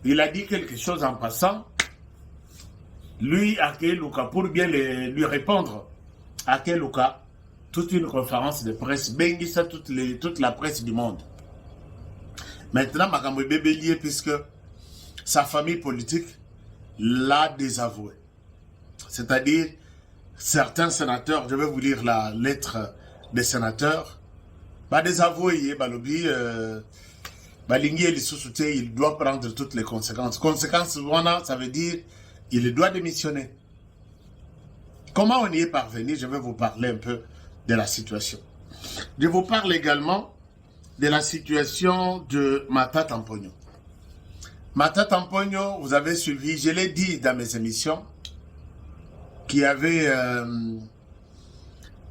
il a dit quelque chose en passant. Lui, Ake Luka, pour bien lui répondre, Ake Luka, toute une conférence de presse, Bengisa toute la presse du monde. Maintenant, Makambo est lié puisque sa famille politique l'a désavoué. C'est-à-dire, certains sénateurs, je vais vous lire la lettre des sénateurs, désavoué, balobi, il doit prendre toutes les conséquences. Conséquences, ça veut dire il doit démissionner. Comment on y est parvenu? Je vais vous parler un peu de la situation. Je vous parle également de la situation de Matata Mponyo. Matata Mponyo, vous avez suivi, je l'ai dit dans mes émissions, qui avait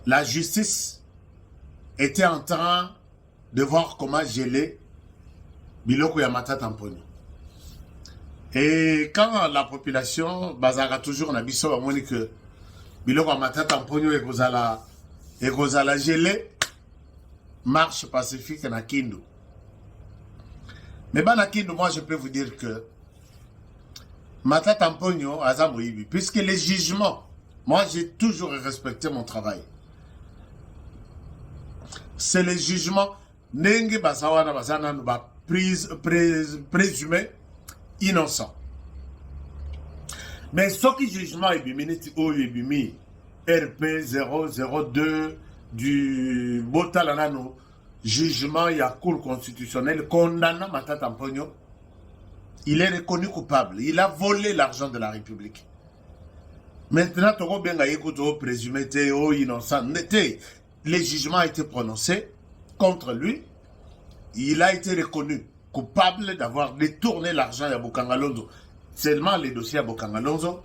la justice était en train de voir comment geler Biloko ya Matata Mponyo. Et quand la population, Bazara toujours na biso a moni que Biloko ya Matata Mponyo et Gozala gelé, marche pacifique na Kindu. Mais na Kindu, moi je peux vous dire que Matata Mponyo aza moyibi, puisque les jugements, moi j'ai toujours respecté mon travail. C'est les jugements, Nenge Basawana Basana ba présumé innocent. Mais ce qui jugement est minute où il RP 002 du Botalanano, jugement il y a cour constitutionnelle condamnant Matata Mponyo. Il est reconnu coupable. Il a volé l'argent de la République. Maintenant, Togo Benga Yekuto présumé innocent. Le jugement a été prononcé contre lui. Il a été reconnu coupable d'avoir détourné l'argent à Bokangalonzo. Seulement les dossiers à Bokangalonzo,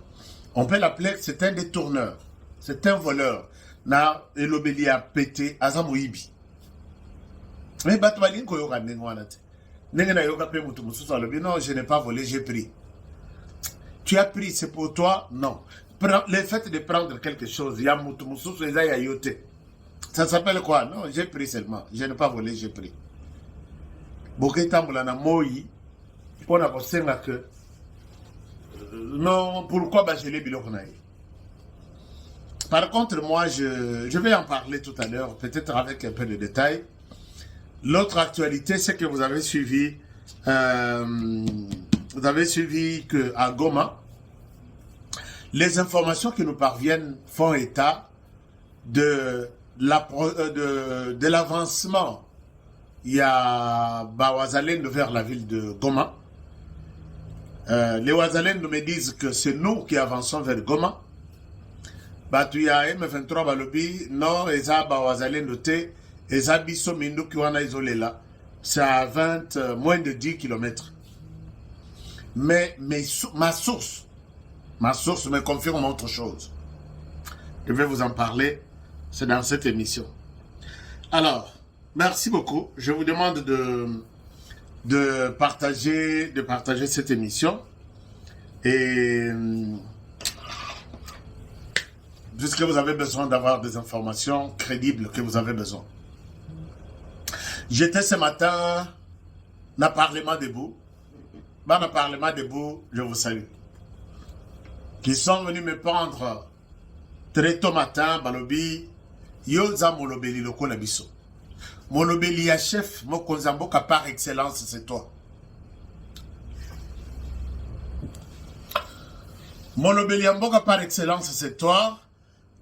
on peut l'appeler, c'est un détourneur, c'est un voleur. Na elobeli a pété Azamoibi. Mais Batoualin Koyoka Nengwanate. Nengana Yoka Pe Mutumusou Alobi, non, je n'ai pas volé, j'ai pris. Tu as pris, c'est pour toi? Non. Le fait de prendre quelque chose, il y a Mutumusou, il y a Yote. Ça s'appelle quoi? Non, j'ai pris seulement. Je n'ai pas volé, j'ai pris. Boketa Moulana Moi, pour la personne que non, pourquoi geler Bilokonaï? Par contre, moi, je vais en parler tout à l'heure, peut-être avec un peu de détails. L'autre actualité, c'est que vous avez suivi qu'à Goma, les informations qui nous parviennent font état de l'avancement. Il y a Wazalendo vers la ville de Goma. Les Wazalendo me disent que c'est nous qui avançons vers Goma. Tu y a M23 Balobi, non, Eza Wazalendo te, Eza Biso Mindu qui wana isolé là. C'est à moins de 10 km. Mais ma source me confirme autre chose. Je vais vous en parler, c'est dans cette émission. Alors, merci beaucoup. Je vous demande de partager cette émission. Et puisque vous avez besoin d'avoir des informations crédibles que vous avez besoin. J'étais ce matin dans le Parlement debout. Dans le Parlement debout, je vous salue. Qui sont venus me prendre très tôt matin, Balobi, Yoza Molobeli Loko Labiso. Molobeli ya chef, Mokonzamboka par excellence, c'est toi. Molobeli Mboka par excellence, c'est toi.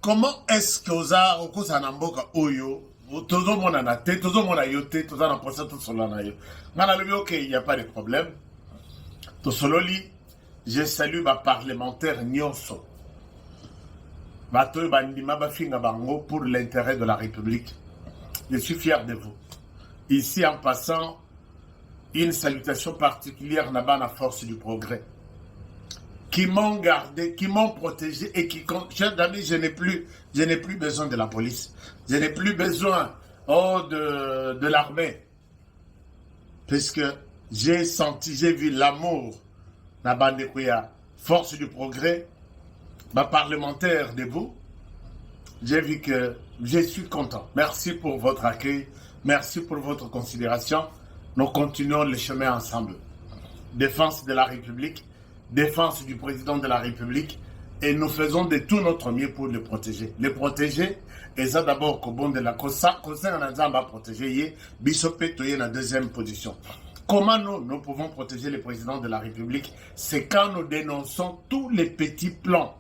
Comment est-ce que Oza Okozanamboka Oyo, Tozo Monanate, Tozo Monayote, Tozo Namposa, Tozo Lanayo. Manalobi, ok, il n'y a pas de problème. Tosololi, je salue ma parlementaire Nyonso. Batoy Bandima Bafinga Bango pour l'intérêt de la République. Je suis fier de vous. Ici, en passant, une salutation particulière n'a pas la force du progrès. Qui m'ont gardé, qui m'ont protégé et qui, chers amis, je n'ai plus besoin de la police. Je n'ai plus besoin de l'armée. Puisque j'ai vu l'amour na Bandekouya, force du progrès, ma parlementaire debout. J'ai vu que je suis content. Merci pour votre accueil. Merci pour votre considération. Nous continuons le chemin ensemble. défense de la République, défense du président de la République, et nous faisons de tout notre mieux pour le protéger. Le protéger, et ça d'abord qu'au bon de la COSA, COSA on a protéger, Bishopé Toye la deuxième position. Comment nous pouvons protéger le président de la République? C'est quand nous dénonçons tous les petits plans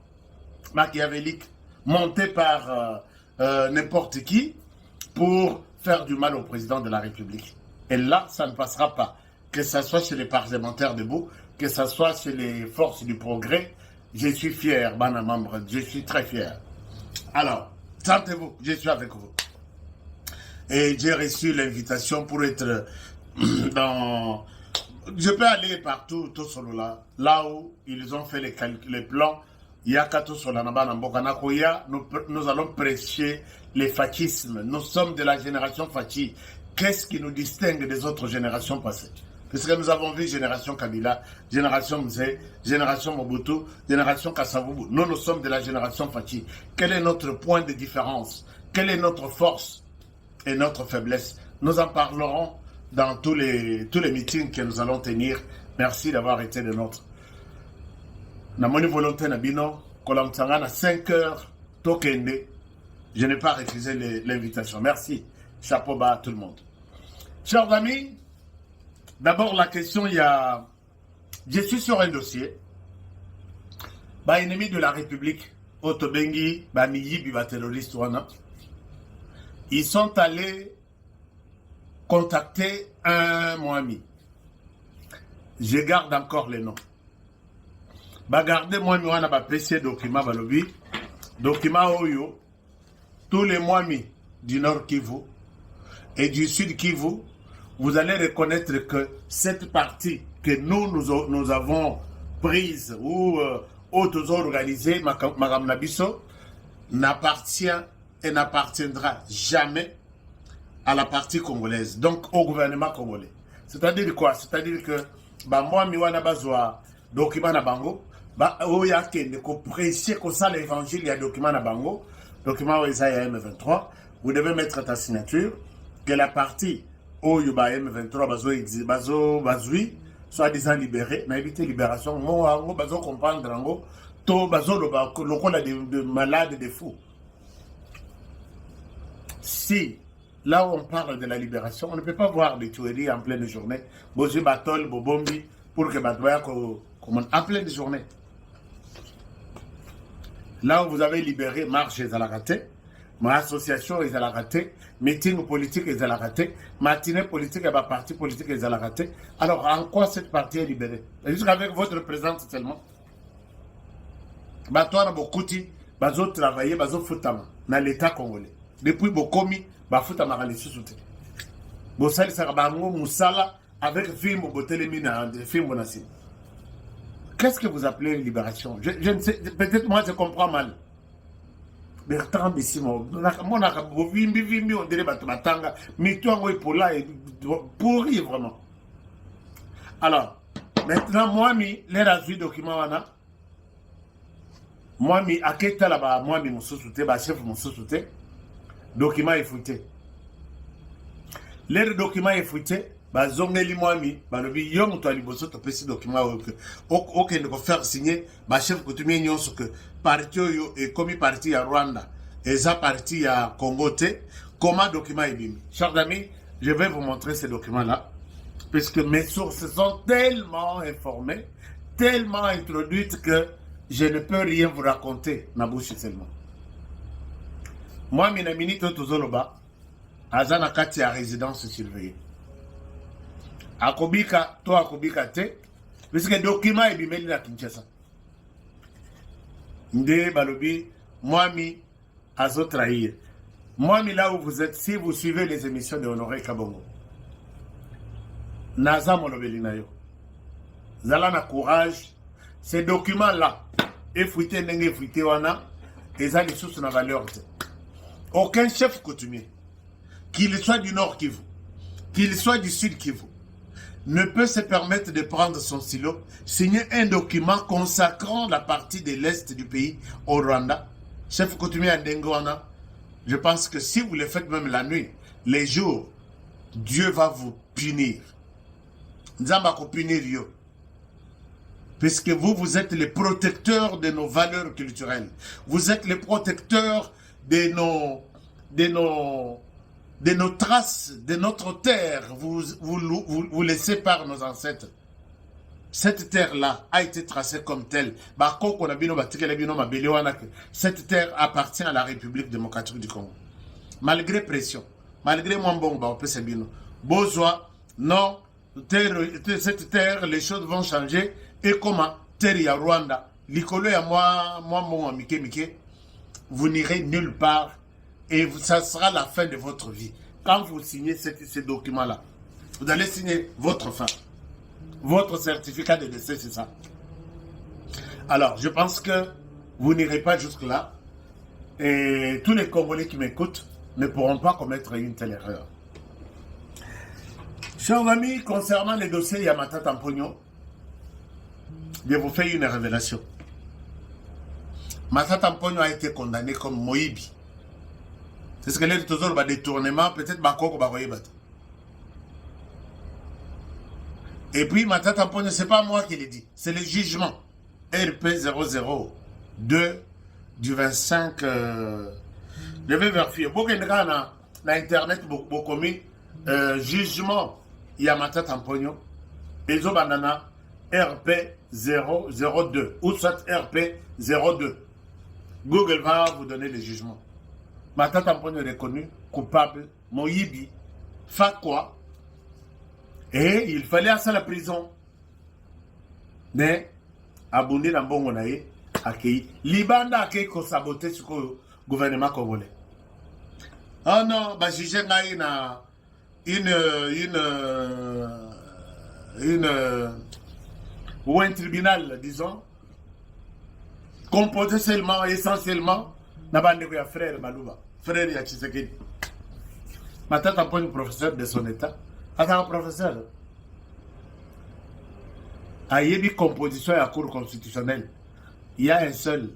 machiavéliques montés par n'importe qui pour faire du mal au président de la République. Et là, ça ne passera pas. Que ce soit chez les parlementaires debout, que ce soit chez les forces du progrès, je suis fier, Bana membre, je suis très fier. Alors, sentez-vous, je suis avec vous. Et j'ai reçu l'invitation pour être dans... Je peux aller partout, tout solo là où ils ont fait les plans. Il y a qu'à tout solo nous allons prêcher les fascismes. Nous sommes de la génération Fachi. Qu'est-ce qui nous distingue des autres générations passées? Parce que nous avons vu génération Kabila, génération Mzee, génération Mobutu, génération Kasavubu. Nous sommes de la génération Fachi. Quel est notre point de différence? Quelle est notre force et notre faiblesse? Nous en parlerons dans tous les meetings que nous allons tenir. Merci d'avoir été de notre. Na moni volonté na bino, kolamtsanga na 5 heures, tokende. Je n'ai pas refusé l'invitation. Merci. Chapeau bas à tout le monde. Chers amis, d'abord la question, il y a... Je suis sur un dossier. Ennemi de la République, Otobengi, Miyibi, terroriste, ils sont allés contacter un Moami. Je garde encore les noms. Gardez Moami, on a PC document, document Oyo, tous les Moami du Nord Kivu et du Sud Kivu, vous allez reconnaître que cette partie que nous avons prise ou auto-organisée, Madame Nabiso, n'appartient et n'appartiendra jamais à la partie congolaise, donc au gouvernement congolais. C'est-à-dire quoi? C'est-à-dire que moi, Miwana Bazwa, document na bango, oya kende ko prêcher ko ça l'évangile, il y a document na bango, document Isaïe M23, vous devez mettre ta signature que la partie Oyoba M23 bazui soit disant libéré, mais éviter libération, moi bazo comprendre ngo to bazo lokola de malades, de fous. Si là où on parle de la libération, on ne peut pas voir des tueries en pleine journée, Bozi Batol, Bobombi, pour que Batouaya en pleine journée. Là où vous avez libéré, marche et la raté, ma association et la raté, meeting politique et la raté, matinée politique et ma parti politique et la raté. Alors en quoi cette partie est libérée? Jusqu'avec votre présence seulement. Batouana Bokouti, Bazo travailler, Bazo Foutama, dans l'État congolais. Depuis Bokomi, Bafutama Ralissu Souté. Bossali Sarabango Moussala avec film Botelemina, film Bonassi. Qu'est-ce que vous appelez libération? Je ne sais, peut-être moi je comprends mal. Bertrand Bissimo, on dirait Batanga, mais toi, pourri vraiment. Alors, maintenant, moi, les razui documents, moi, à quel temps là-bas, moi, mon sous-souté, chef mon sous-souté, document est fouté. Les documents est fouté. Zongeli Mwami, balobi yom to aliboso to pesi document ok ne ko faire signer chef coutumier nyonso que parti yo et comme parti à Rwanda et ça parti à Congo te comment document est bimi. Chers amis, je vais vous montrer ces documents là parce que mes sources sont tellement informées, tellement introduites que je ne peux rien vous raconter na bouche seulement. Moi mina minito tozoloba azana kati ya résidence surveillée. Akobika, to akobika te, parce que document est bimeli na Kinshasa. Nde balobi, Mwami azo trahir. Mwami là où vous êtes, si vous suivez les émissions de Honoré Kabongo, Naza molobeli na yo. Zala na courage, ces documents là, effouité nenge effouité wana, eza les sources na valeur te. Aucun chef coutumier, qu'il soit du Nord Kivu, qu'il soit du Sud Kivu, ne peut se permettre de prendre son stylo, signer un document consacrant la partie de l'Est du pays au Rwanda. Chef coutumier Ndengwana, je pense que si vous le faites même la nuit, les jours, Dieu va vous punir. Nzamba ko punir yo. Puisque vous, vous êtes les protecteurs de nos valeurs culturelles. Vous êtes les protecteurs de nos traces, de notre terre. Vous laissez par nos ancêtres. Cette terre-là a été tracée comme telle. Cette terre appartient à la République démocratique du Congo. Malgré pression, malgré mon bon, Bozoa, non, cette terre, les choses vont changer. Et comment terre ya Rwanda, l'icolo ya moi, Mike, vous n'irez nulle part et ça sera la fin de votre vie. Quand vous signez ces documents-là, vous allez signer votre fin. Votre certificat de décès, c'est ça. Alors, je pense que vous n'irez pas jusque-là. Et tous les Congolais qui m'écoutent ne pourront pas commettre une telle erreur. Chers amis, concernant les dossiers Yamata Tampogno, je vous fais une révélation. Matata Tampogno a été condamné comme Moïbi. C'est ce que les toujours va détournement, peut-être Bakoko Bakoyebat. Et puis Matata Tampogno, ce n'est pas moi qui l'ai dit, c'est le jugement RP 002 du 25. Je vais vérifier. Beaucoup de gens dans Internet, beaucoup mis jugement Yamata Tampogno, Ezo Banana. RP 002 ou soit RP 02. Google va vous donner le jugement. Matata Tampogno est reconnu coupable, Moïbi, fait quoi? Et il fallait à la prison. Mais, abonné dans bon monaï, accueilli. Libanda accueilli qu'on sabotait sur le gouvernement congolais. Oh non, bah j'ai ou un tribunal, disons, composé seulement, essentiellement, n'a frère Malouba, frère Yachisekedi. Maintenant, t'as pas un professeur de son état. Attends, un professeur. À Yebi composition à la Cour constitutionnelle, il y a un seul,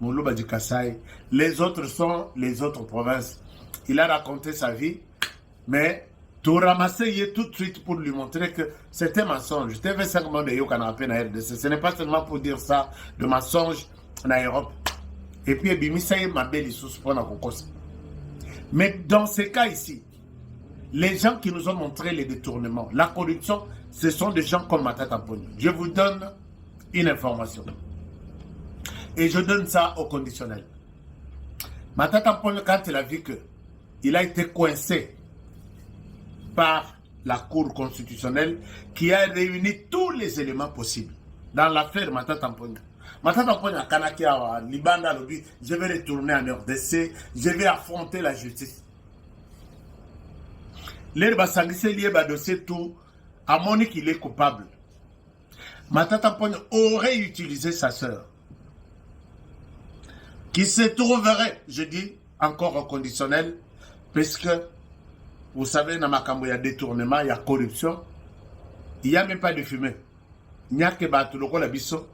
Moulouba du Kassai. Les autres sont les autres provinces. Il a raconté sa vie, mais tout ramasser tout de suite pour lui montrer que c'était un mensonge. TV5 monde de Yokana à RDC. Ce n'est pas seulement pour dire ça, de mensonge en Europe. Et puis, Bimisaï m'a belle sous pour la cocos. Mais dans ces cas ici, les gens qui nous ont montré les détournements, la corruption, ce sont des gens comme Matata Tampogno. Je vous donne une information. Et je donne ça au conditionnel. Matata Tampogno, quand il a vu qu'il a été coincé par la Cour constitutionnelle qui a réuni tous les éléments possibles dans l'affaire Matata Tampogno. Matata Tampogno a Kanaki à Libanda Lobby, je vais retourner en RDC, je vais affronter la justice. L'herbe sanguissé lié à dossier tout, à Monique il est coupable. Matata Tampogno aurait utilisé sa sœur, qui se trouverait, je dis encore au conditionnel, parce que vous savez, dans Makambo, il y a détournement, il y a corruption. Il n'y a même pas de fumée. Il n'y a que Batuloko Labisso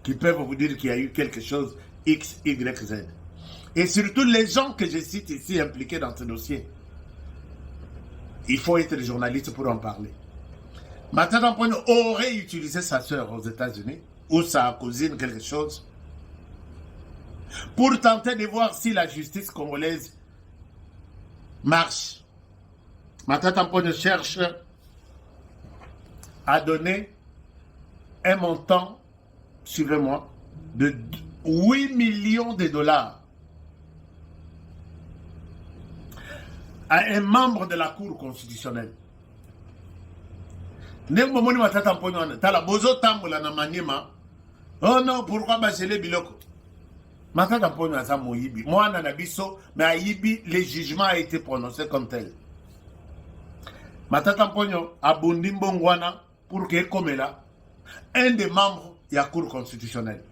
qui peuvent vous dire qu'il y a eu quelque chose X, Y, Z. Et surtout les gens que je cite ici impliqués dans ce dossier. Il faut être journaliste pour en parler. Matata Tampogno aurait utilisé sa sœur aux États-Unis ou sa cousine, quelque chose, pour tenter de voir si la justice congolaise marche. Matata Tampogno cherche à donner un montant, suivez-moi, de 8 millions de dollars à un membre de la Cour constitutionnelle. Nembo Matata Tampogno, tala bozo tambola na manima. Oh non, pourquoi bachele biloko? Matata Tampogno a sa moyibi. Moi, nanabiso, mais à Yibi, le jugement a été prononcé comme tel. Matata Tampogno a bondi mbongwana pour que comme là, un des membres de la Cour constitutionnelle.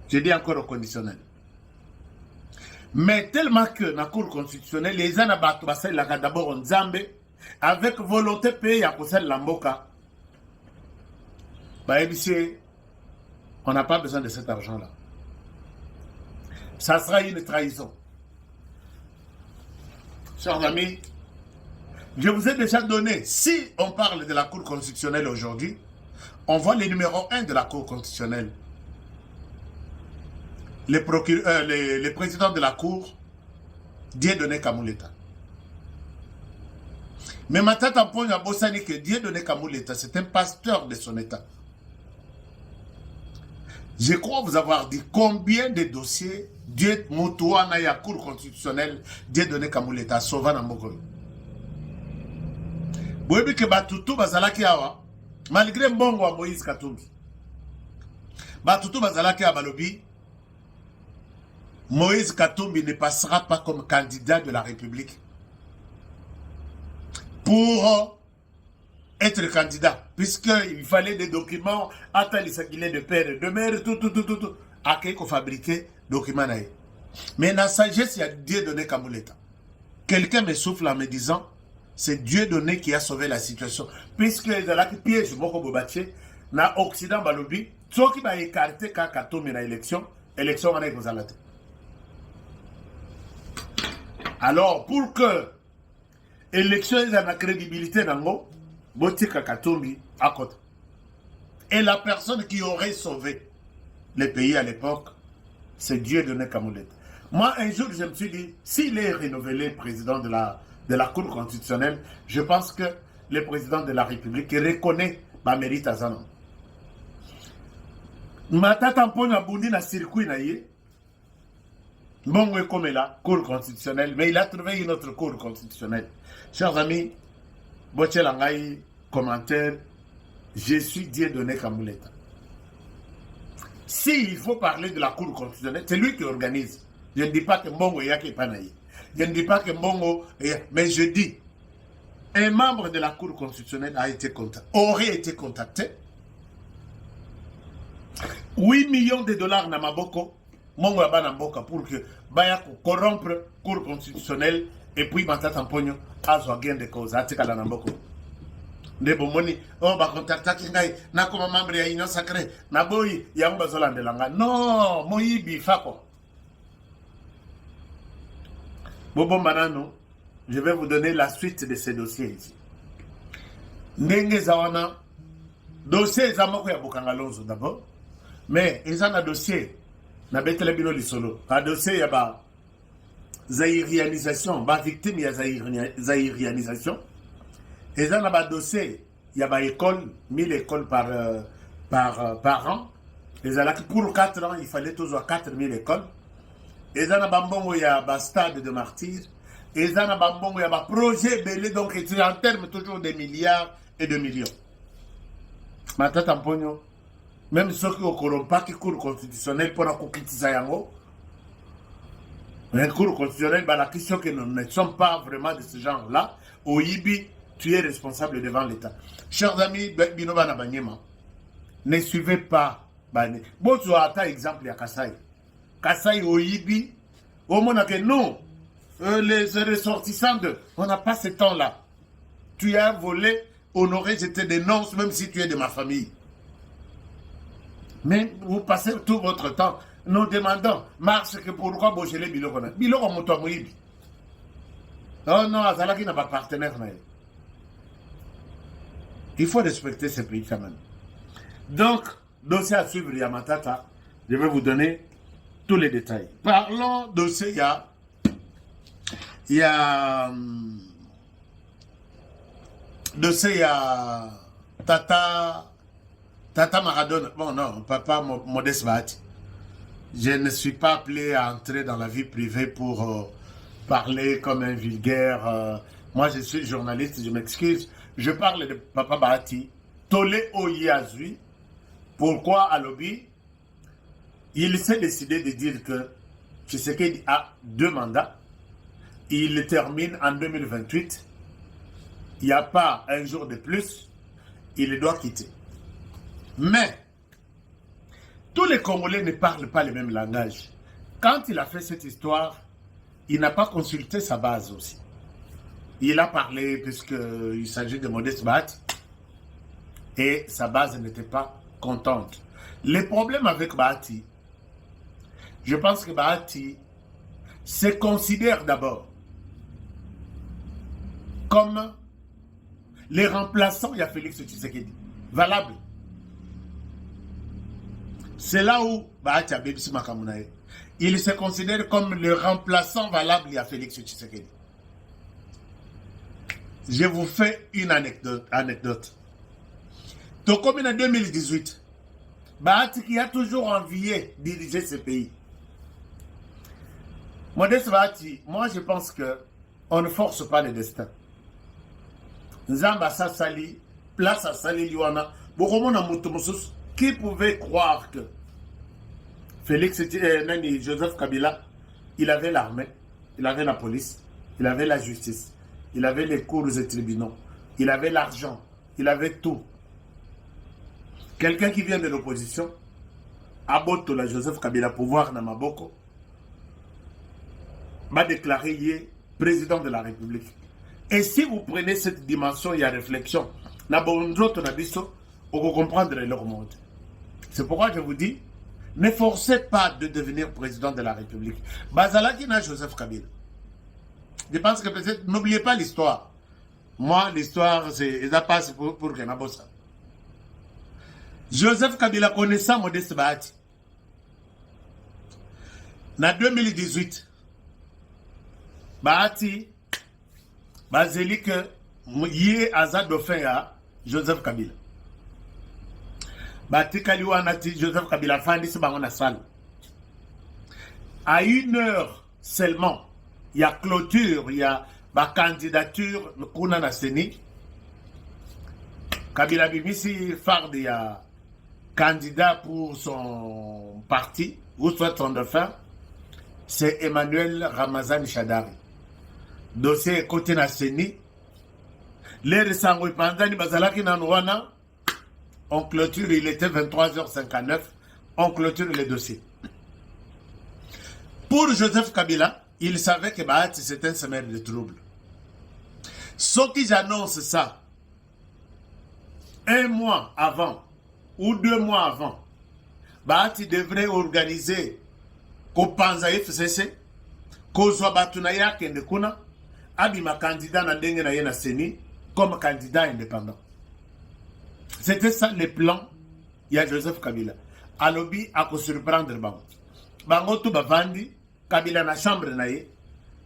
Je dis encore au conditionnel. Mais tellement que dans la Cour constitutionnelle, les gens ont d'abord en Zambé, avec volonté payée à cause de l'amboka. On n'a pas besoin de cet argent-là. Ça sera une trahison. Chers amis, je vous ai déjà donné, si on parle de la Cour constitutionnelle aujourd'hui, On voit les numéros 1 de la Cour constitutionnelle. Les présidents de la Cour, Dieudonné Kamuleta. Mais Matata Mponyo Bosani que Dieudonné Kamuleta, c'est un pasteur de son État. Je crois vous avoir dit combien de dossiers Dieu Moutouana ya Cour constitutionnelle Dieudonné Kamuleta sauva na Mokolo. Boyebi ke batutu bazalaki awa malgré mbongo wa Moïse Katumbi. Batutu bazalaki awa balobi Moïse Katumbi ne passera pas comme candidat de la République. Pour être candidat, puisqu'il fallait des documents, de père et de mère, tout. À qui qu'on fabriquait documents. Mais dans la sagesse, il y a Dieudonné Kamuleta. Quelqu'un me souffle en me disant, c'est Dieudonné qui a sauvé la situation. Puisque les gens qui piègent Moko Bobaché, dans l'Occident, Balobi, ceux qui vont écarter quand Katumbi na élection on est aux tête. Alors, pour que l'élection ait la crédibilité dans Botika Katumbi à côté. Et la personne qui aurait sauvé le pays à l'époque, c'est Dieudonné Kamuleta. Moi, un jour, je me suis dit, s'il est renouvelé président de la Cour constitutionnelle, je pense que le président de la République reconnaît ma mérite à Zanon. Matata Mponyo Abundi na circuit na ye, Bongo est comme là, Cour constitutionnelle, mais il a trouvé une autre Cour constitutionnelle. Chers amis, Bochelangaï, commentaire, je suis Dieudonné Kamuleta. S'il faut parler de la Cour constitutionnelle, c'est lui qui organise. Je ne dis pas que Mbongo est panaï. Je ne dis pas que Mbongo est... Mais je dis, un membre de la Cour constitutionnelle aurait été contacté. 8 millions de dollars na maboko. Mongo Abana Mboka pour que Baya corrompre la Cour constitutionnelle et puis Matata Mponyo a gain de cause. Atikala Namboko. De Bomoni, on va contacter Kingai, na comme membre ya Union Sacrée, na boy, Yamba Zolandelanga. Non, Moïbi Fako. Bobo Manano, je vais vous donner la suite de ces dossiers ici. Ndenge Zawana, dossier Zamoko ya Bokangalonzo d'abord, mais ils ont un dossier. Na betele bino lisolo ka dossier ya ba zaïrianisation ba victime ya zaïrianisation et ça na ba dossier ya ba école 1000 écoles par an et ça là pour 4 ans il fallait toujours 4000 écoles et ça na ba mbongo ya ba stade de martyrs et ça na ba mbongo ya ba projet belé donc c'est en termes toujours de milliards et de millions. Matata Mponyo même ceux qui ont pas qui Cour constitutionnelle pour la critiquer yango. Mais Cour constitutionnelle, la question que nous ne sommes pas vraiment de ce genre-là. Au Ibi, tu es responsable devant l'État. Chers amis, Binoba Nabanyema, ne suivez pas. Bon, tu as un exemple à Kassai. Kassai au Ibi, au moment que non, les ressortissants on n'a pas ce temps-là. Tu as volé, honoré, je te dénonce, même si tu es de ma famille. Mais vous passez tout votre temps nous demandant, Marche, que pourquoi Bogelé Biloko Biloko Motomoïbi. Oh non, Azalaki n'a pas partenaire. Il faut respecter ce pays quand même. Donc, dossier à suivre, Yamatata, je vais vous donner tous les détails. Parlons dossier, il y a dossier, il y a Tata Maradona, bon non, papa Modeste Bahati. Je ne suis pas appelé à entrer dans la vie privée pour parler comme un vulgaire. Moi, je suis journaliste, je m'excuse. Je parle de papa Bahati. Tolé Oyazui. Pourquoi à Lobby? Il s'est décidé de dire que Tshisekedi a 2 mandats. Il termine en 2028. Il n'y a pas un jour de plus. Il doit quitter. Mais, tous les Congolais ne parlent pas le même langage. Quand il a fait cette histoire, il n'a pas consulté sa base aussi. Il a parlé puisqu'il s'agit de Modeste Bahati et sa base n'était pas contente. Le problème avec Bahati, je pense que Bahati se considère d'abord comme les remplaçants, il y a Félix Tshisekedi, valable. C'est là où Bahati Abebisi Makamunae, il se considère comme le remplaçant valable à Félix Tshisekedi. Je vous fais une anecdote. Donc, comme en 2018, Bahati qui a toujours envié diriger ce pays. Modeste Bahati, moi je pense que on ne force pas le destin. Nzamba Sassali, place à Sali Liwana, qui pouvait croire que Joseph Kabila, il avait l'armée, il avait la police, il avait la justice, il avait les cours et tribunaux, il avait l'argent, il avait tout. Quelqu'un qui vient de l'opposition, Aboto la Joseph Kabila, pouvoir na Maboko, m'a déclaré hier président de la République. Et si vous prenez cette dimension, il y a réflexion. Vous comprendre leur monde. C'est pourquoi je vous dis, ne forcez pas de devenir président de la République. Bazalaki n'a Joseph Kabila. Je pense que peut-être, n'oubliez pas l'histoire. Moi, l'histoire, c'est ça passe pour Kenabosa. Joseph Kabila connaissant Modeste Bahati. En 2018, Bahati, Bazelik, yé Azad Dauphin à Joseph Kabila. Bahati Kaliwanati, Joseph Kabila, Fandis Bangona Salle. À 1 heure seulement, il y a clôture, il y a ma candidature, le Kounana Seni. Kabila Bimisi, Fard, il y a candidat pour son parti, ou soit son dauphin, c'est Emmanuel Ramazan Chadari. Dossier côté Nasseni. Les récents Pandani Bazalaki Nanouana, on clôture, il était 23h59, on clôture les dossiers. Pour Joseph Kabila, il savait que Bahati c'était un semeur de troubles. Sauf qu'ils annoncent ça 1 mois avant ou 2 mois avant, Bahati devrait organiser Kopanza FCC, Kozwa Batunaya Kendekuna, Abima candidat na ndenge na yena Seni comme candidat indépendant. C'était ça le plan. Il y a Joseph Kabila. Alobi a ko surprendre bango. Bango tout bavandi, Kabila na chambre na ye,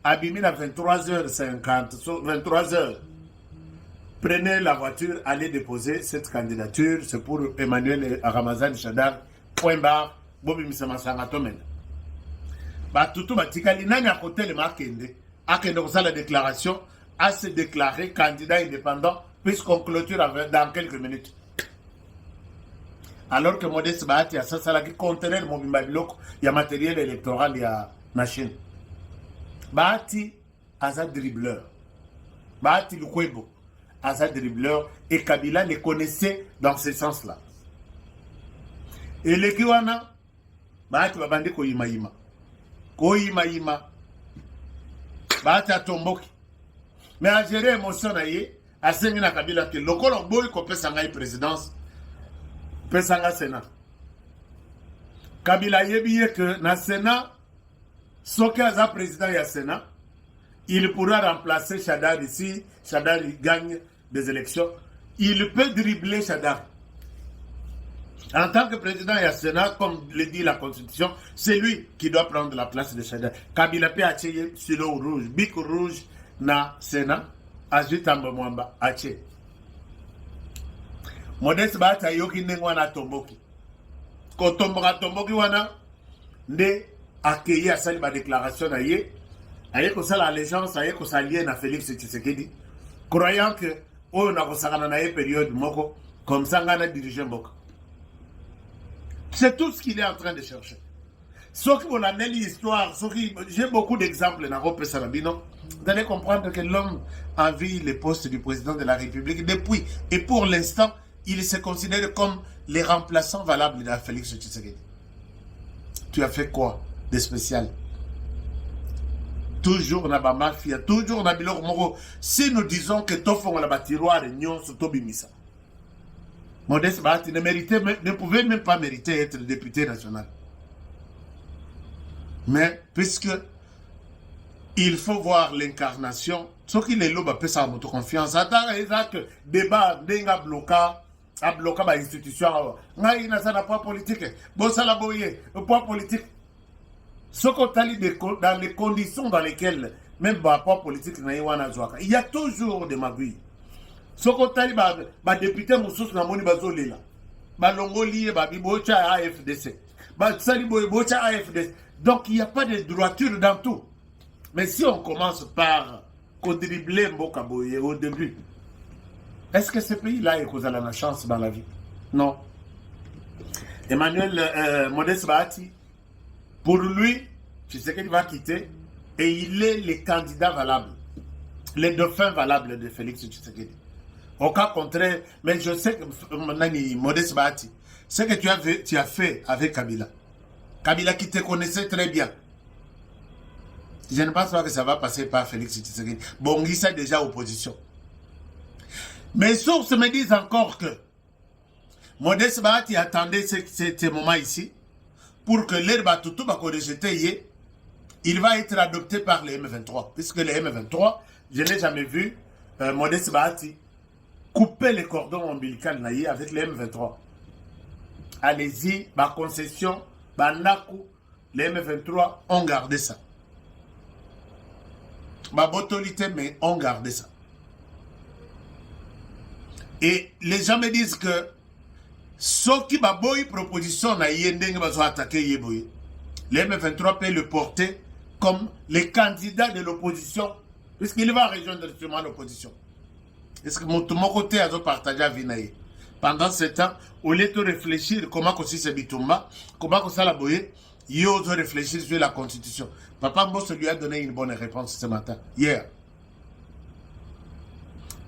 abimi na 23h50, 23h. Prenez la voiture, allez déposer cette candidature, c'est pour Emmanuel Ramazan Chadar, point barre, Bobi Misama Sangatomen. Batutu Batikali, nani à côté le Makende, a que la déclaration, à se déclarer candidat indépendant, puisqu'on clôture dans quelques minutes. Alors que Modeste Bahati a ça qui contenait le Mobimba Biloko, il y a matériel électoral, il y a machine. Bahati a un dribbleur. Bahati Lukwebo a un dribbleur et Kabila les connaissait dans ce sens-là. Et les Kiwana, Bahati va bander Koyimaïma. Koyimaïma. Bahati a tomboki. Mais à gérer émotion, à Sengina Kabila, que le Kolo Boy kopé Sangai présidence, Pesanga Sénat. Kabila yebiye que na Sénat, Soke Aza président ya Sénat, il pourra remplacer Chadar ici. Chadar gagne des élections. Il peut dribbler Chadar. En tant que président ya Sénat, comme le dit la Constitution, c'est lui qui doit prendre la place de Chadar. Kabila peut acheter silo rouge, bic rouge na Sénat, Azutamba Mwamba, acheter. Modeste Bahati yoki nengwana tomboki. Ko tomboki wana nde accueilli à cette déclaration aye ko sala allégeance aye ko s'allier na Félix Tshisekedi croyant que on a kosakana na période moko comme ça ngana diriger mboka. C'est tout ce qu'il est en train de chercher. Sauf que on a l'histoire, j'ai beaucoup d'exemples dans Europe Sarabino. Vous allez comprendre que l'homme envie le poste du président de la République depuis et pour l'instant il se considère comme les remplaçants valables de Félix Tshisekedi. Tu as fait quoi de spécial? Toujours na ba mafia, toujours na biloko moko. Si nous disons que tofon la batiroir nyon soto bimisa. Modeste Bahati ne pouvait même pas mériter être député national. Mais puisque il faut voir l'incarnation, ce qui est l'homme peut sa autoconfiance. Attends, que débat denga bloqué à bloquer l'institution. Il n'a pas poids politique. Bon, ça la boye, poids politique. Ce qu'on t'a dit dans les conditions dans lesquelles même le poids politique il y a toujours des magouilles. Ce qu'on t'a dit, député Moussous n'a pas de là. Longoli, Bibocha AFDC. Bocha AFDC. Donc il n'y a pas de droiture dans tout. Mais si on commence par dribbler Mbokaboye au début, est-ce que ce pays-là est causé la chance dans la vie? Non. Emmanuel Modeste Bahati, pour lui, tu sais qu'il va quitter et il est le candidat valable, le dauphin valable de Félix Tshisekedi. Au cas contraire, mais je sais que Modeste Bahati, ce que tu as fait avec Kabila, Kabila qui te connaissait très bien, je ne pense pas que ça va passer par Félix Tshisekedi. Bon, il est déjà opposition. Mes sources me disent encore que Modeste Bahati attendait ce moment ici pour que l'herbe tout va rejeter. Il va être adopté par les M23. Puisque les M23, je n'ai jamais vu Modeste Bahati couper les cordons ombilicaux avec les M23. Allez-y, ma concession, Banaku, les M23 ont gardé ça. Ma botolité, mais ont gardé ça. Et les gens me disent que ceux qui ont une proposition na yendeng va attaquer Yeboye. Les M23 peuvent le porter comme les candidats de l'opposition, puisqu'il va rejoindre justement l'opposition. Est-ce que mon côté a partagé à Vinaye? Pendant ce temps, au lieu de réfléchir comment aussi c'est Bitumba, comment ça la boye, il ose réfléchir sur la constitution. Papa Mbosso lui a donné une bonne réponse ce matin, hier.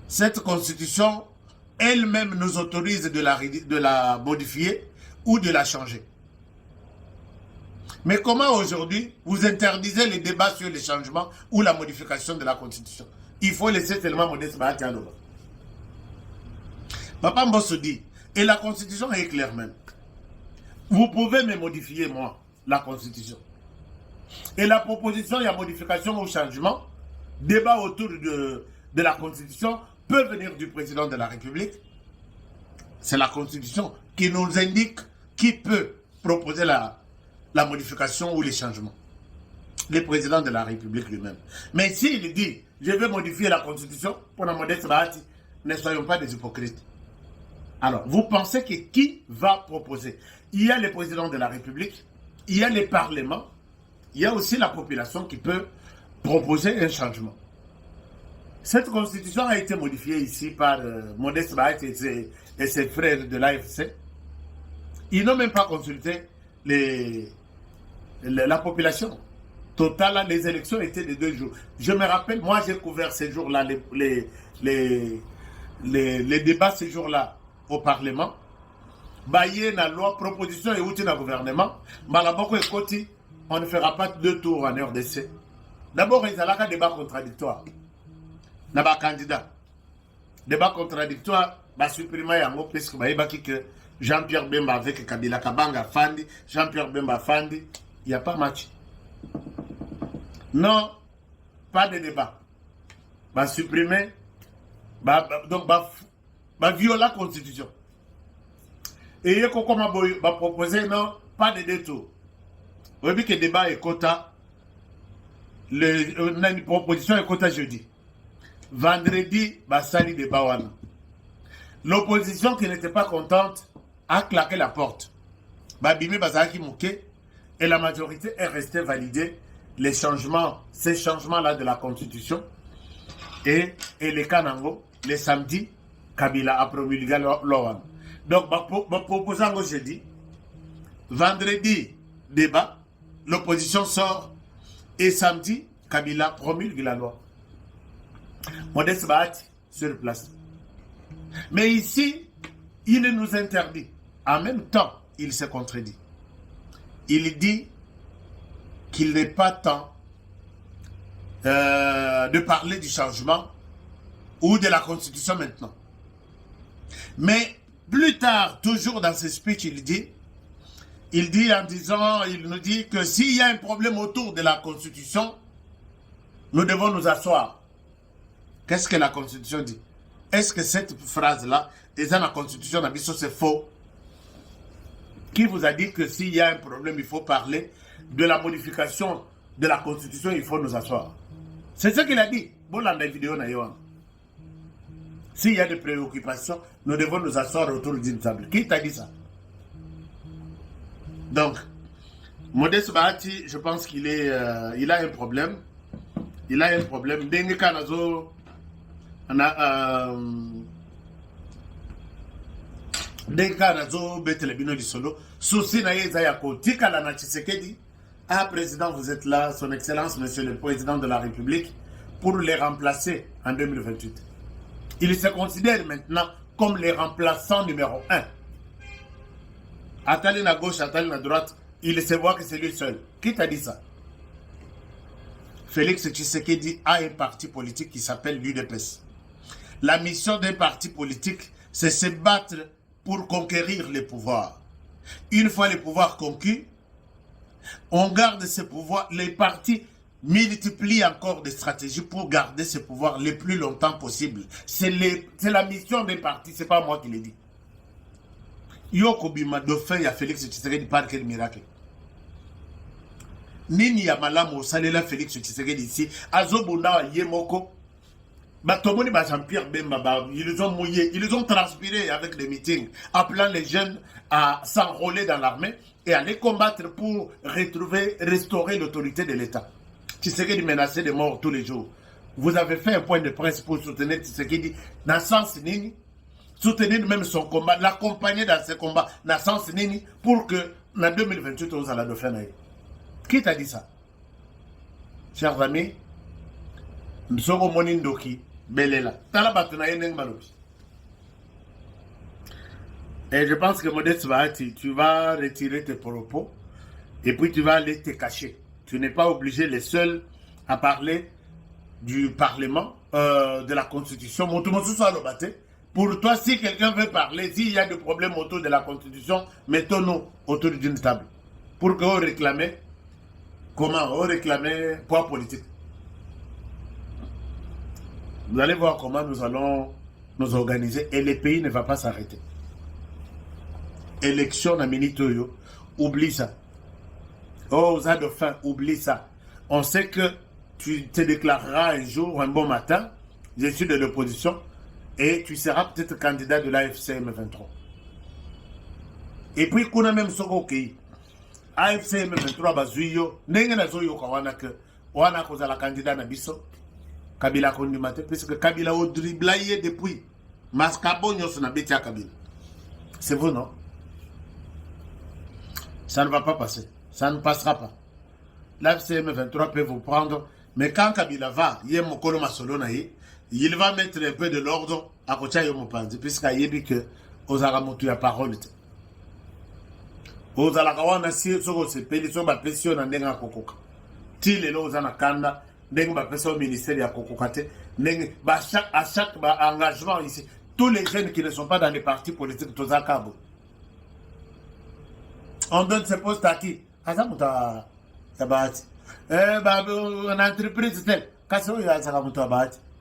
Cette constitution elle-même nous autorise de la modifier ou de la changer. Mais comment aujourd'hui vous interdisez les débats sur les changements ou la modification de la Constitution? Il faut laisser seulement Modeste Bahati à l'eau. Papa Mbosso dit, et la Constitution est claire même. Vous pouvez me modifier, moi, la Constitution. Et la proposition, il y a modification ou changement, débat autour de la Constitution, peut venir du président de la République. C'est la Constitution qui nous indique qui peut proposer la modification ou les changements. Le président de la République lui-même. Mais s'il dit, je vais modifier la Constitution pour la Modeste Bahati, ne soyons pas des hypocrites. Alors, vous pensez que qui va proposer? Il y a le président de la République, il y a le Parlement, il y a aussi la population qui peut proposer un changement. Cette constitution a été modifiée ici par Modeste Bahati et ses frères de l'AFC. Ils n'ont même pas consulté la population. Total, les élections étaient de 2 jours. Je me rappelle, moi j'ai couvert ces jours-là, les débats ces jours-là au Parlement. Baye na loi, proposition et outil dans le gouvernement. Malaboko et Koti, on ne fera pas 2 tours en RDC. D'abord, il y a un débat contradictoire. Naba candidat. Débat contradictoire, va supprimer yango parce que Jean-Pierre Bemba avec Kabila Kabanga Fandi, Jean-Pierre Bemba Fandi, il n'y a pas match. Non, pas de débat. Va supprimer, donc va violer la constitution. Et il y a va proposer non, pas de détour. Vous voyez que le débat est quota, on a une proposition est quota jeudi. Vendredi, Bassali de Bawana. L'opposition qui n'était pas contente a claqué la porte. Babime Bazaki Mouké et la majorité est restée validée les changements, ces changements-là de la Constitution et les Kanango, les samedis, Kabila a promulgué l'Owan. Donc, ma proposant jeudi, vendredi, débat, l'opposition sort et samedi, Kabila promulgue la loi. Modeste Bahati sur place. Mais ici, il nous interdit. En même temps, il se contredit. Il dit qu'il n'est pas temps de parler du changement ou de la Constitution maintenant. Mais plus tard, toujours dans ses speeches, il nous dit que s'il y a un problème autour de la Constitution, nous devons nous asseoir. Qu'est-ce que la Constitution dit? Est-ce que cette phrase-là et ça la constitution c'est faux. Qui vous a dit que s'il y a un problème, il faut parler de la modification de la constitution, il faut nous asseoir. C'est ce qu'il a dit. Bon, dans la vidéo, s'il y a des préoccupations, nous devons nous asseoir autour d'une table. Qui t'a dit ça? Donc, Modeste Bahati, je pense qu'il est, il a un problème. Il a un problème. Dengue Kanazo, Betelebino di Solo, souci na yezayako, tika la na Tshisekedi. Ah, président, vous êtes là, son excellence, monsieur le président de la République, pour les remplacer en 2028. Il se considère maintenant comme les remplaçants numéro 1. Attali à gauche, Attali à droite, il se voit que c'est lui seul. Qui t'a dit ça? Félix Tshisekedi a un parti politique qui s'appelle l'UDPS. La mission d'un parti politique, c'est se battre pour conquérir les pouvoirs. Une fois les pouvoirs conquis, on garde ces pouvoirs. Les partis multiplient encore des stratégies pour garder ces pouvoirs le plus longtemps possible. C'est la mission des partis, c'est pas moi qui l'ai dit. Yoko Bima Dauphin, il y a Félix Tshisekedi par quel miracle? Nini ya malamu salela Félix Tshisekedi ici, Azobunda Yemoko, Batomoni Jean-Pierre Bemba, ils ont mouillé, ils ont transpiré avec des meetings, appelant les jeunes à s'enrôler dans l'armée et à les combattre pour restaurer l'autorité de l'État. Tshisekedi menacé de mort tous les jours. Vous avez fait un point de presse pour soutenir Tshisekedi dans le sens nini, soutenir même son combat, l'accompagner dans ce combat dans le sens nini pour que en 2028 on allait le faire. Qui t'a dit ça? Chers amis, Msoko Monindoki, Belela. Et je pense que Modeste Bahati, tu vas retirer tes propos et puis tu vas aller te cacher. Tu n'es pas obligé les seuls à parler du Parlement, de la Constitution. Pour toi, si quelqu'un veut parler, s'il y a des problèmes autour de la Constitution, mettons-nous autour d'une table. Pour qu'on réclame, comment on réclame poids politique. Vous allez voir comment nous allons nous organiser et le pays ne va pas s'arrêter. Élection à Minitoyo, oublie ça. Oh, aux Dauphin, oublie ça. On sait que tu te déclareras un jour, un bon matin, je suis de l'opposition, et tu seras peut-être candidat de l'AFC M23. Et puis, qu'on a même ce qui AFC M23, Bazuyo, Nengen Azoyo Kawanaka, Wana Kozala candidat Nabiso, Kabila Kondimate, puisque Kabila a driblaillé depuis. Maskabo Nyos na Betia Kabila. C'est vous, non? Ça ne va pas passer. Ça ne passera pas. L'AFC M23 peut vous prendre, mais quand Kabila va, il va mettre un peu de l'ordre à côté de Mopanzi, puisqu'il y a dit que aux Aramotu la parole. Aux Alakawana, si se pétition, ma pression en denga kokoka. Til et l'ozana kanda, denga pression au ministère de Kokokate, à chaque engagement ici, tous les jeunes qui ne sont pas dans les partis politiques, tous à Kabo. On donne ce poste à qui? À ça, une entreprise telle.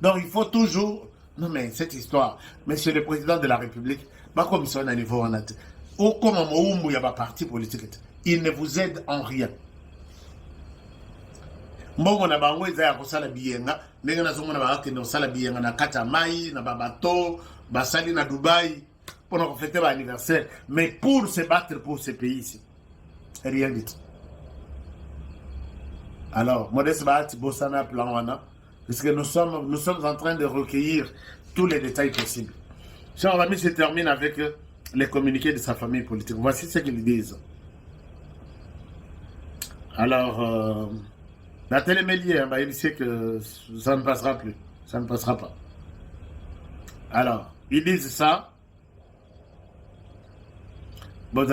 Donc il faut toujours. Non, mais cette histoire, monsieur le président de la République, ma commission à niveau en atteint. Au comment il y a un parti politique, il ne vous aide en rien. Bon, on a bango ezaya kosala biyenga, ndenge nazomona bakende kosala biyenga na kata mai, na babato, basali na Dubaï, pour fêter l'anniversaire. Mais pour se battre pour ce pays ici, rien du tout. Alors, Modeste Bahati Bossana Planwana, parce que nous sommes en train de recueillir tous les détails possibles. Chers amis, je termine avec les communiqués de sa famille politique. Voici ce qu'ils disent. Alors, la télémélie, il sait que ça ne passera plus. Ça ne passera pas. Alors, ils disent ça. J'ai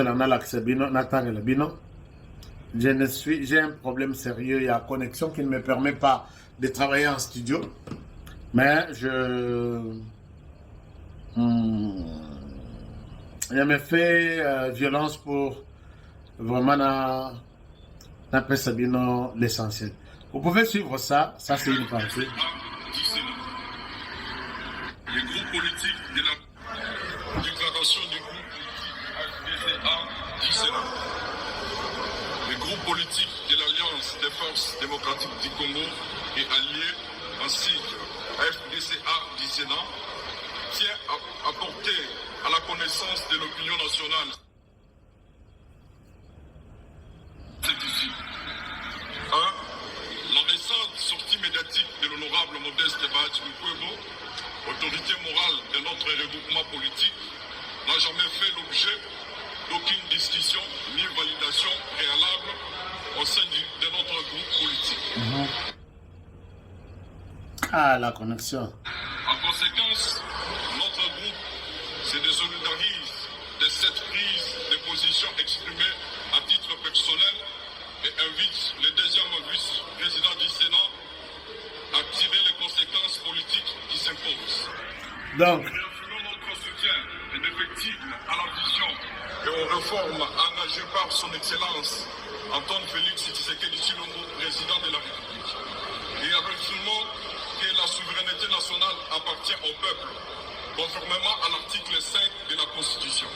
un problème sérieux, il y a une connexion qui ne me permet pas de travailler en studio. Mais il me fait violence pour vraiment n'appeler Sabino l'essentiel. Vous pouvez suivre ça, ça c'est une partie. Les groupes politiques de la... politique de l'Alliance des forces démocratiques du Congo et alliés en sigle FDCA du Sénat tient à porter à la connaissance de l'opinion nationale. C'est ici. 1. La récente sortie médiatique de l'honorable Modeste Badji Mukwebo, autorité morale de notre regroupement politique, n'a jamais fait l'objet d'aucune discussion ni validation préalable au sein de notre groupe politique. Ah, la connexion. En conséquence, notre groupe se désolidarise de cette prise de position exprimée à titre personnel et invite le deuxième vice-président du Sénat à tirer les conséquences politiques qui s'imposent. Donc, notre soutien indéfectible à la vision et aux réformes engagées par son Excellence Antoine Félix Tshisekedi Tshilombo, président de la République. Et réaffirmons que la souveraineté nationale appartient au peuple, conformément à l'article 5 de la Constitution.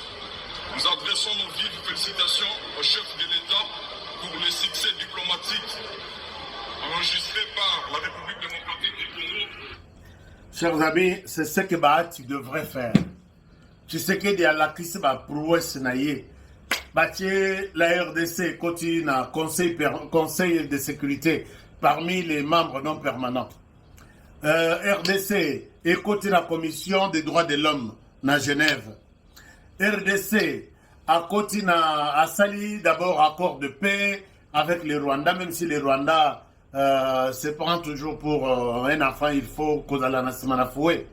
Nous adressons nos vives félicitations au chef de l'État pour les succès diplomatiques enregistrés par la République démocratique du Congo. Chers amis, c'est ce que Bahati devrait faire. Tu sais que la crise va prouesse naïe. La RDC continue à conseil de sécurité parmi les membres non permanents. RDC et continue la commission des droits de l'homme à Genève. RDC a continué à saluer d'abord accord de paix avec les Rwandais, même si les Rwandais se prennent toujours pour un enfant, il faut qu'on ait la fouet.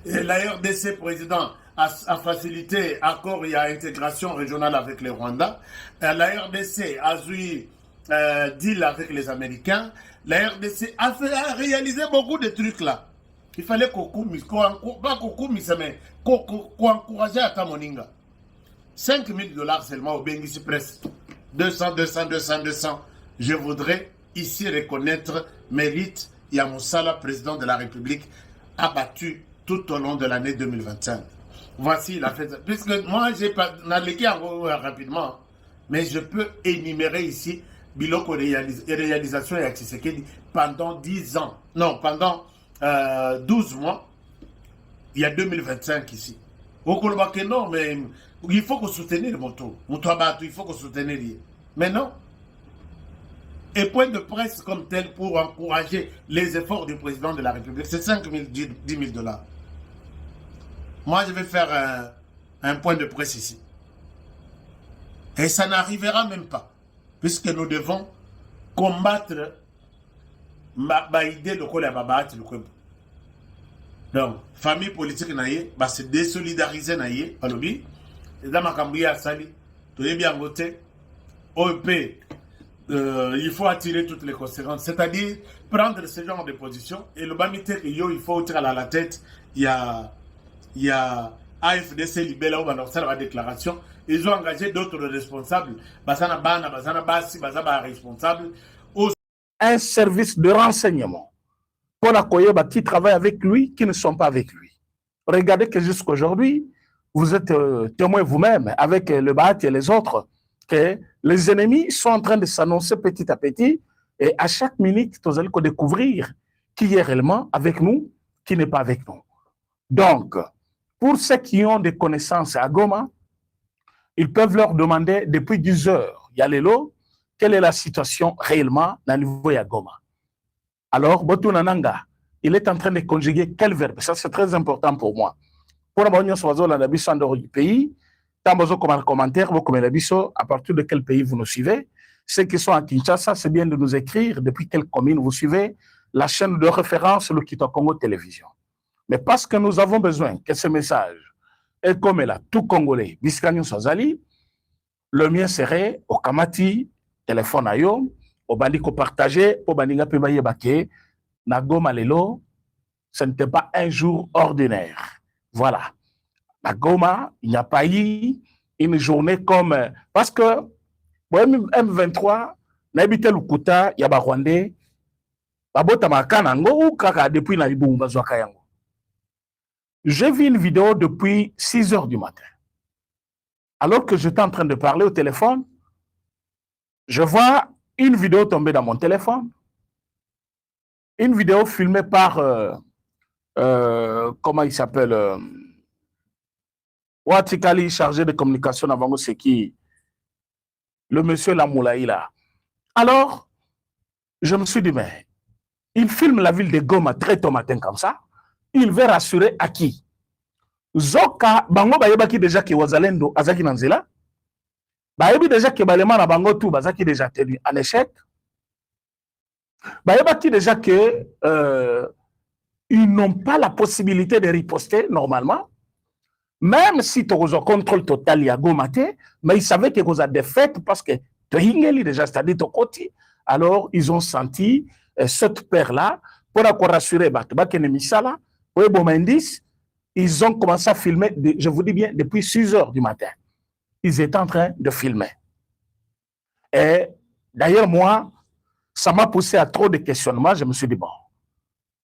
Et la RDC président a facilité accord et intégration régionale avec les Rwandais. La RDC a joué deal avec les Américains. La RDC a réalisé beaucoup de trucs là. Il fallait qu'on encourageait à Tamoninga. 5 000 $ seulement au Bengisi Press. 200. Je voudrais ici reconnaître mérite Yamoussala, président de la République, abattu tout au long de l'année 2025. Voici la fête. Puisque moi, j'ai pas navigué rapidement, mais je peux énumérer ici Biloko réalisation et Tshisekedi pendant 10 ans. Non, pendant 12 mois. Il y a 2025 ici. Non, mais il faut qu'on soutenir le moto. Il faut qu'on soutenir. Mais non. Et point de presse comme tel pour encourager les efforts du président de la République, c'est 5 000, 10 000 $. Moi, je vais faire un point de presse ici. Et ça n'arrivera même pas. Puisque nous devons combattre ma idée de quoi la babate le quoi. Donc, famille politique naïe, bah se désolidariser naïe, alobi. Et dans ma cambouille sali, tout est bien voté. OEP, il faut attirer toutes les conséquences, c'est-à-dire prendre ce genre de position. Et le bamité il faut tirer à la tête. Il y a AFDC libellé où on la déclaration. Ils ont engagé d'autres responsables. Basana Bana, Basana Bassi, Basaba responsable. Un service de renseignement pour la Koyeba qui travaille avec lui, qui ne sont pas avec lui. Regardez que jusqu'aujourd'hui, vous êtes témoin vous-même avec le BAT et les autres, que les ennemis sont en train de s'annoncer petit à petit et à chaque minute, vous allez découvrir qui est réellement avec nous, qui n'est pas avec nous. Donc, pour ceux qui ont des connaissances à Goma, ils peuvent leur demander depuis 10 heures, Yalelo, quelle est la situation réellement dans le niveau de Goma. Alors, Botunananga, il est en train de conjuguer quel verbe? Ça, c'est très important pour moi. Pour la union sur la en dehors du pays, tant comme un commentaire, à partir de quel pays vous nous suivez. Ceux qui sont à Kinshasa, c'est bien de nous écrire depuis quelle commune vous suivez la chaîne de référence, le Kito Congo Télévision. Mais parce que nous avons besoin que ce message est comme là, tout Congolais, Biscanyon Sazali, le mien serait au Kamati, téléphone à yo, au bandiko partagé, au bandinga pebaye baké, na Goma lelo, ce n'était pas un jour ordinaire. Voilà. À Goma, il n'y a pas eu une journée comme... Parce que M23, n'habite Lukuta, il y a Rwandais, babota makanango ou kaka depuis na ibumba zwakayango. J'ai vu une vidéo depuis 6 heures du matin. Alors que j'étais en train de parler au téléphone, Je vois une vidéo tomber dans mon téléphone, une vidéo filmée par, comment il s'appelle, Watikali, chargé de communication avant c'est qui, le monsieur Lamoulaï là. Alors, je me suis dit, mais il filme la ville de Goma très tôt matin comme ça, il veut rassurer à qui? Zoka, bango bayebaki déjà que Wazalendo azaki nanzela, bayebi déjà que balema na bango tout bazaki déjà tenu en échec, bayebaki déjà que ils n'ont pas la possibilité de riposter normalement, même si tu as un contrôle total à Goma, mais ils savaient que vous avez des fêtes parce que tu as déjà, c'est-à-dire ton côté. Alors, ils ont senti cette paire-là pour rassurer ils ont commencé à filmer, je vous dis bien, depuis 6 heures du matin. Ils étaient en train de filmer. Et d'ailleurs, moi, ça m'a poussé à trop de questionnements. Je me suis dit, bon,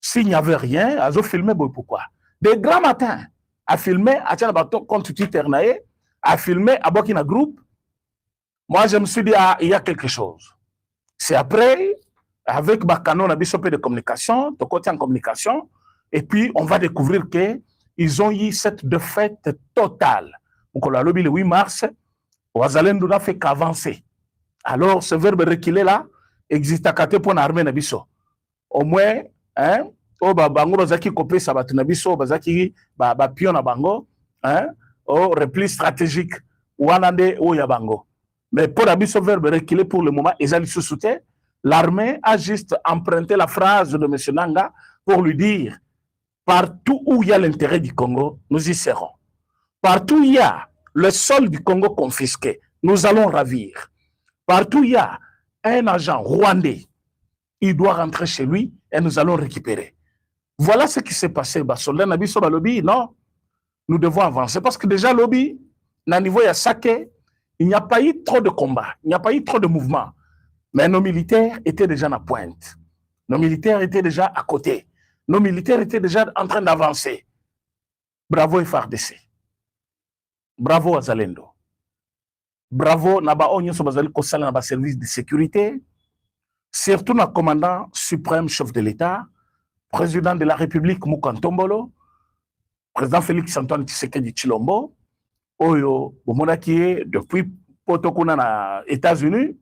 s'il n'y avait rien, ils ont filmé, pourquoi? Des grands matins, à filmer, à tiens, contre Twitter, à filmer, à Bokina Group. Moi, je me suis dit, ah, il y a quelque chose. C'est après, avec Bakano, on a de communication, de côté en communication, et puis on va découvrir qu'ils ont eu cette défaite totale. Donc, on l'a lobby le 8 mars, Wazalendo n'a fait qu'avancer. Alors, ce verbe reculer là, existe à côté pour l'armée Nabiso. Au moins, hein, o bango bazaki kopé sabatu Nabiso, bazaki pion na bango, hein, au repli stratégique, wanande o yabango. Mais pour Nabiso verbe reculer pour le moment, ils allaient se soutenir. L'armée a juste emprunté la phrase de M. Nanga pour lui dire partout où il y a l'intérêt du Congo, nous y serons. Partout où il y a le sol du Congo confisqué, nous allons ravir. Partout où il y a un agent rwandais, il doit rentrer chez lui et nous allons récupérer. Voilà ce qui s'est passé. Soldat Nabiso Balobi, non, nous devons avancer parce que déjà, lobby, à niveau de Sake, il n'y a pas eu trop de combats, il n'y a pas eu trop de mouvements. Mais nos militaires étaient déjà à la pointe. Nos militaires étaient déjà à côté. Nos militaires étaient déjà en train d'avancer. Bravo FARDC. Bravo Azalendo. Bravo Naba Onyo Sobazali Kosala Naba service de sécurité. Surtout notre commandant suprême chef de l'État, président de la République Mukantombolo, président Félix Antoine Tshisekedi Tshilombo, Oyo Bomonaki depuis Potokuna na États-Unis.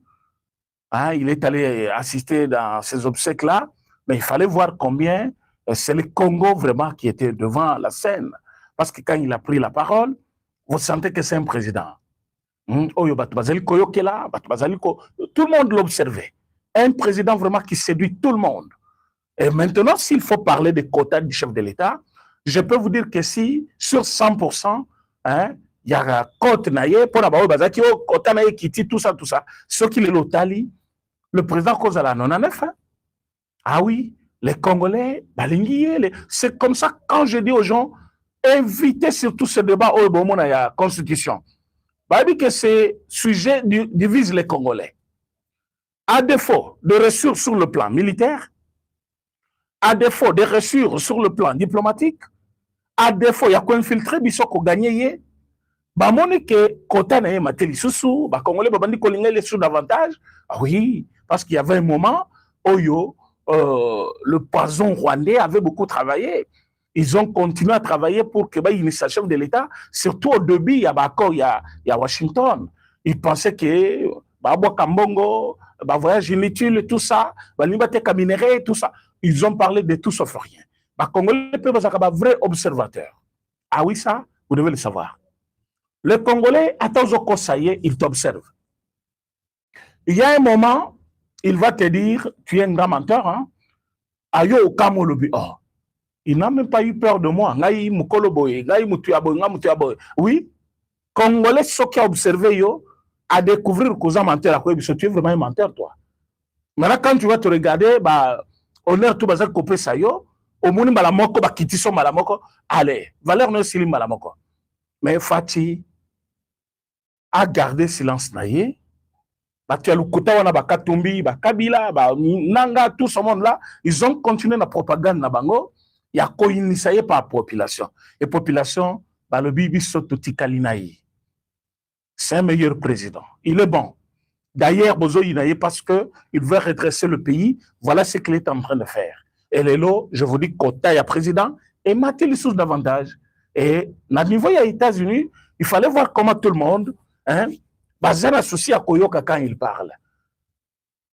Hein, il est allé assister dans ces obsèques-là, mais il fallait voir combien c'est le Congo vraiment qui était devant la scène. Parce que quand il a pris la parole, vous sentez que c'est un président. Tout le monde l'observait. Un président vraiment qui séduit tout le monde. Et maintenant, s'il faut parler des quotas du chef de l'État, je peux vous dire que si sur 100%, hein, il y a un quota naïe, pour la bazaki, quota naïe qui dit tout ça, ce qui est l'Otali, le président Kozala non en effet. Ah oui, les Congolais, c'est comme ça quand je dis aux gens, évitez surtout ce débat au moment où il y a constitution. Que ces sujets divisent les Congolais. À défaut de ressources sur le plan militaire, à défaut de ressources sur le plan diplomatique, à défaut, il y a quoi infiltrer, bisoko gagner. Bamoni que quota na mateli susu, ba Congolais babandi kolinga les sous davantage. Ah oui, parce qu'il y avait un moment où le poison rwandais avait beaucoup travaillé. Ils ont continué à travailler pour que l'initiative de l'État, surtout au début, il y a Washington. Ils pensaient que Babo Kambongo, voyage inutile, tout ça, minerai, tout ça. Ils ont parlé de tout sauf rien. Les Congolais peuvent être un vrai observateur. Ah oui, ça, vous devez le savoir. Les Congolais, attends, ça y est, ils t'observent. Il y a un moment, il va te dire, tu es un grand menteur, hein? Ayo Okamo Lobi. Oh, il n'a même pas eu peur de moi. Oui, Congolais, ceux qui ont observé, à découvrir que vous menteur, tu es vraiment un menteur, toi. Maintenant, quand tu vas te regarder, honneur tout bazar copé ça yo, au monde malamoko, kitiso malamoko, allez, valeur ne silim malamoko. Mais Fati a gardé silence naïe. Tu as le côté où on a Bakatumbi, Bakabila, Nanga, tout ce monde-là, ils ont continué la propagande na bango. Il y a quoi initié par la population. Et la population, le bibi sototikalinaï. C'est un meilleur président. Il est bon. D'ailleurs, Bozo Inaye, parce qu'il veut redresser le pays, voilà ce qu'il est en train de faire. Et là, je vous dis, Kota, il y a président, et Maté les sources davantage. Et à niveau des États-Unis, il fallait voir comment tout le monde, basé associé à Koyoka quand il parle.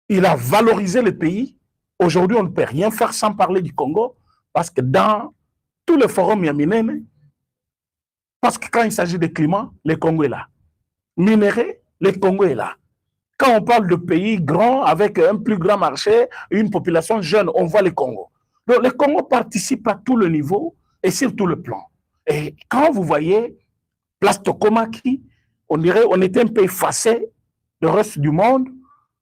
Il a valorisé le pays. Aujourd'hui, on ne peut rien faire sans parler du Congo, parce que dans tous les forums yaminènes, parce que quand il s'agit de climat, le Congo est là. Minéré, le Congo est là. Quand on parle de pays grands, avec un plus grand marché, une population jeune, on voit le Congo. Donc, le Congo participe à tout le niveau et sur tout le plan. Et quand vous voyez Place Tokomaki, on dirait on était un peu effacé du reste du monde.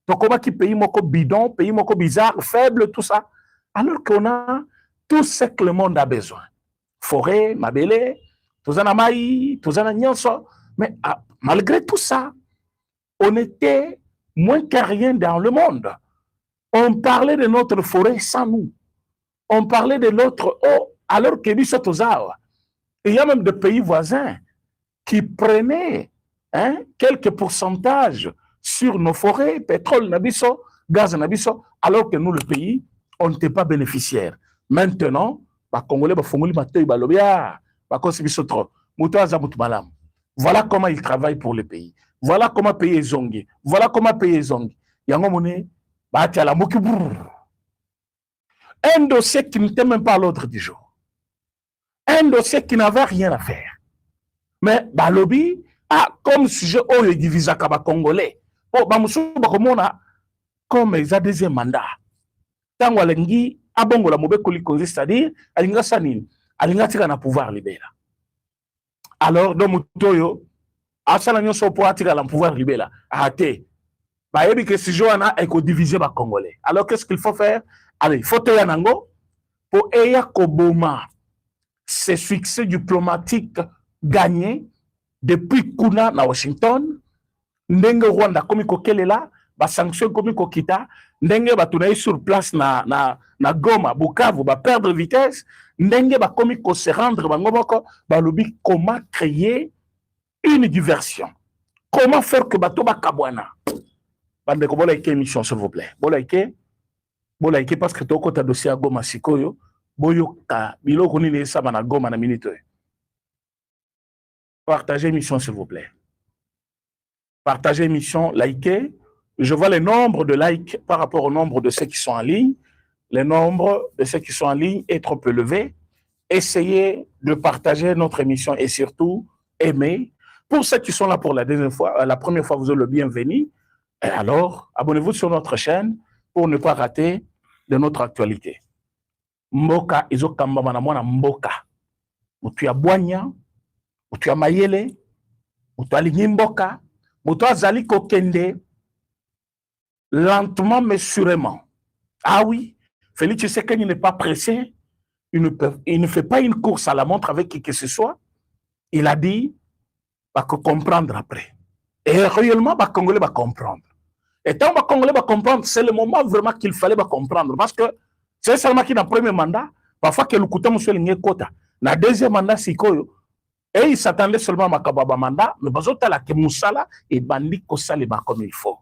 Tokomaki, pays moko bidon, pays moko bizarre, faible, tout ça. Alors qu'on a tout ce que le monde a besoin. Forêt, mabele, tozana maï, tozana nyonso. Mais malgré tout ça, on était moins que rien dans le monde. On parlait de notre forêt sans nous. On parlait de notre eau alors que nous sommes aux arbres. Il y a même des pays voisins qui prenaient quelques pourcentages sur nos forêts, pétrole, nabiso, gaz, nabiso, alors que nous, le pays, on n'était pas bénéficiaires. Maintenant, les Congolais, voilà comment ils travaillent pour le pays. Voilà comment payer Zongi. Voilà comment payer Zongi. Un dossier qui n'était même pas à l'ordre du jour. Un dossier qui n'avait rien à faire. Mais Balobi a comme sujet oh le divisaka ba Congolais. Oh bamusu bakomona comme ils a deuxième mandat. Tango alengi abongola mobekoli konzi, c'est-à-dire alinga sanini alinga tika na pouvoir libéra. Alors do mutoyo asala nyonso po atika la pouvoir libéra. Ate ba yebi que si joana eko diviser ba Congolais. Alors qu'est-ce qu'il faut faire? Allez, il faut te nango pour eya koboma ces succès diplomatiques gagnés depuis Kuna na Washington, ndenge Rwanda komi kokelela, ba sanction komi kokita, ndenge ba tunayi sur place na Goma, Bukavu, ba perdre vitesse, ndenge ba komi ko se rendre bangomoko, ba lobi comment créer une diversion. Comment faire que bato ba kabwana. Bande ko bola émission s'il vous plaît. Bola parce que toko ta dossier à Goma sikoyo, boyoka biloko nini sa na Goma na minute. Partagez l'émission, s'il vous plaît. Partagez l'émission, likez. Je vois le nombre de likes par rapport au nombre de ceux qui sont en ligne. Le nombre de ceux qui sont en ligne est trop élevé. Essayez de partager notre émission et surtout, aimez. Pour ceux qui sont là pour la deuxième fois, la première fois, vous êtes le bienvenu. Et alors, abonnez-vous sur notre chaîne pour ne pas rater de notre actualité. Mboka, izo kamba manamona mboka. Mutu ya boanya. Mutu ya mayele, mutu alingi mboka, mutu azali kokende lentement mais sûrement. Ah oui, Félix Tshisekedi n'est pas pressé, il ne fait pas une course à la montre avec qui que ce soit. Il a dit, va comprendre après. Et réellement, les Congolais va comprendre. Et tant que les Congolais va comprendre, c'est le moment vraiment qu'il fallait comprendre. Parce que c'est seulement qu'il a un premier mandat, parfois que le couteau monsieur l'ingékota. Dans le deuxième mandat, c'est quoi? Et il s'attendait seulement à Makababa mandat, mais bazota que Moussala et Bandi Kosalima comme il faut.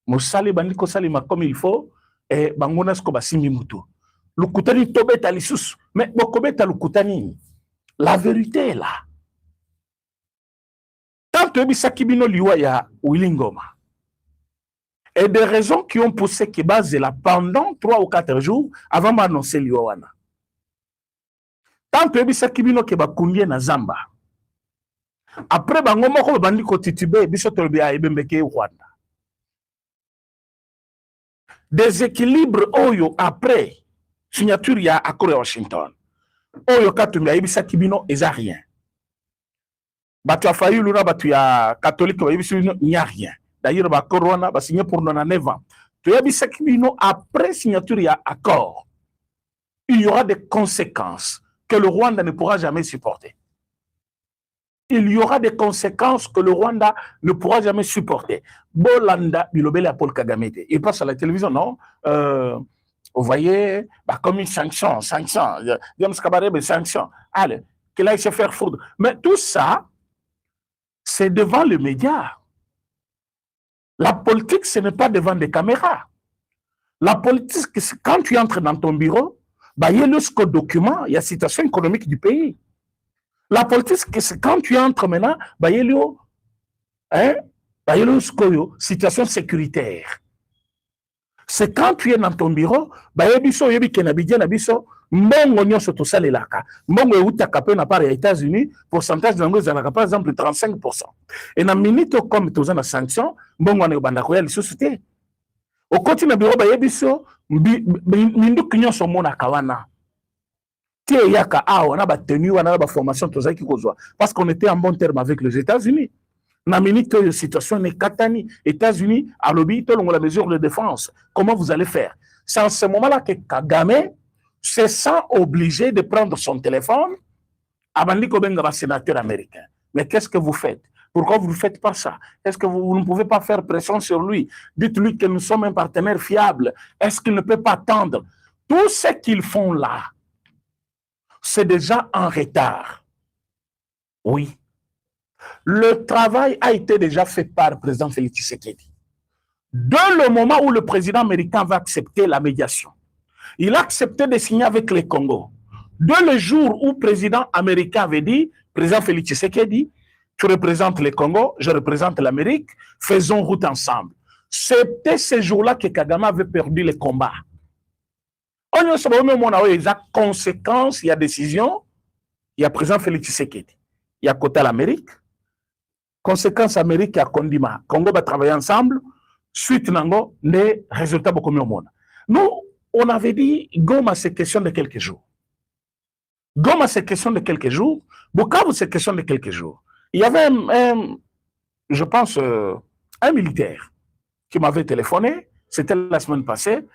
Moussala et Bandi Kosalima comme il faut, et Bangonas Kobasimi Moutou. Le Koutani Tobet à l'issous, mais Bokobet à le Koutani. La vérité est là. Tant que Bisakibino Liwaya Willingoma, et des raisons qui ont poussé Kibaz là pendant 3 ou 4 jours avant d'annoncer Liwana. Tant que Bisakibino Kebakumbie na Zamba. Après, Bangomoko Bandi Kotitube, Bisotobia et Bembeke Rwanda. Déséquilibre Oyo après signature ya accord à Washington. Oyo Katumia et Bisakibino et rien. Batu a failli l'una batu ya catholique, il n'y a rien. D'ailleurs, l'accord Rwanda va signer pour 9 ans. Tu as Bisakibino après signature ya accord. Il y aura des conséquences que le Rwanda ne pourra jamais supporter. Il y aura des conséquences que le Rwanda ne pourra jamais supporter. Bolanda, Bilobele à Paul Kagame. Il passe à la télévision, non? Vous voyez, comme une sanction, James Kabarebe, sanction. Allez, qu'il aille se faire foudre. Mais tout ça, c'est devant les médias. La politique, ce n'est pas devant des caméras. La politique, c'est quand tu entres dans ton bureau, bah, il y a le document, il y a la situation économique du pays. La politique, c'est quand tu entres maintenant, bah, il y a la situation sécuritaire. C'est quand tu es dans ton bureau, bah, il y a biso, mbongo nyonso tosalelaka mbongo eutaka pe na part ya États-Unis pourcentage nango ezalaka par exemple 35%. Et na minute comme toza na sanction mbongo wana ebanda koya lisusu te. Okoti na bureau baye biso minduki nyonso omonaka wana te yaka awa na batenu wana na baformation tozalaki kozwa parce qu'on était en bon terme avec les États-Unis. Na minute oyo situation nekatani États-Unis alobi tolongo la mesure de défense. Comment vous allez faire? C'est en ce moment-là que Kagame se sent obligé de prendre son téléphone avant de sénateur américain. Mais qu'est-ce que vous faites? Pourquoi vous ne faites pas ça? Est-ce que vous ne pouvez pas faire pression sur lui? Dites-lui que nous sommes un partenaire fiable. Est-ce qu'il ne peut pas attendre? Tout ce qu'ils font là, c'est déjà en retard. Oui. Le travail a été déjà fait par le président Félix Tshisekedi. Dès le moment où le président américain va accepter la médiation, il a accepté de signer avec le Congo. Dès le jour où le président américain avait dit, président Félix Tshisekedi, tu représentes le Congo, je représente l'Amérique, faisons route ensemble. C'était ce jour-là que Kagame avait perdu le combat. On a eu des conséquences, il y a décision, il y a président Félix Tshisekedi, il y a côté l'Amérique, conséquence Amérique, il y a Kondima. Congo va travailler ensemble, suite nango, les résultats beaucoup mieux au monde. Nous, on avait dit, Goma, c'est question de quelques jours. Goma, c'est question de quelques jours. Bukavu, c'est question de quelques jours. Il y avait, je pense, un militaire qui m'avait téléphoné, c'était la semaine passée.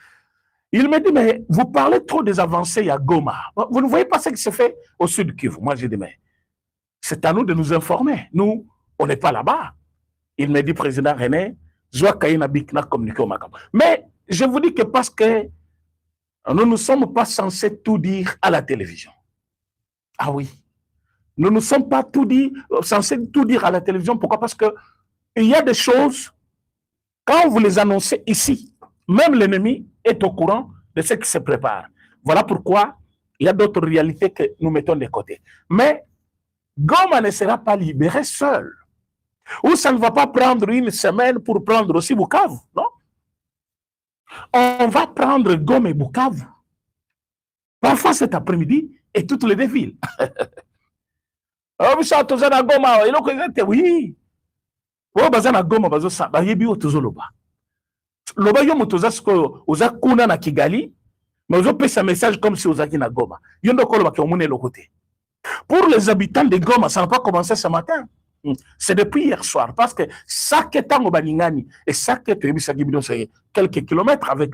Il me dit, mais vous parlez trop des avancées à Goma. Vous ne voyez pas ce qui se fait au sud Kivu. Moi, j'ai dit, mais c'est à nous de nous informer. Nous, on n'est pas là-bas. Il me dit, président René, mais je vous dis que parce que nous ne sommes pas censés tout dire à la télévision. Ah oui. Nous ne sommes pas censés tout dire à la télévision. Pourquoi? Parce qu'il y a des choses, quand vous les annoncez ici, même l'ennemi est au courant de ce qui se prépare. Voilà pourquoi il y a d'autres réalités que nous mettons de côté. Mais Goma ne sera pas libéré seul. Ou ça ne va pas prendre une semaine pour prendre aussi Bukavu, non? On va prendre Goma et Bukavu. Parfois cet après-midi et toutes les deux villes. Oui. Loba yo motoza siko oza kuna na Kigali, mais ozo pesa message comme si ozaki na Goma. Yo ndoko loba ke omune le côté. Pour les habitants de Goma, ça n'a pas commencé ce matin. C'est depuis hier soir parce que ça que tango baningani et ça que tu ebisa gibido c'est quelques kilomètres avec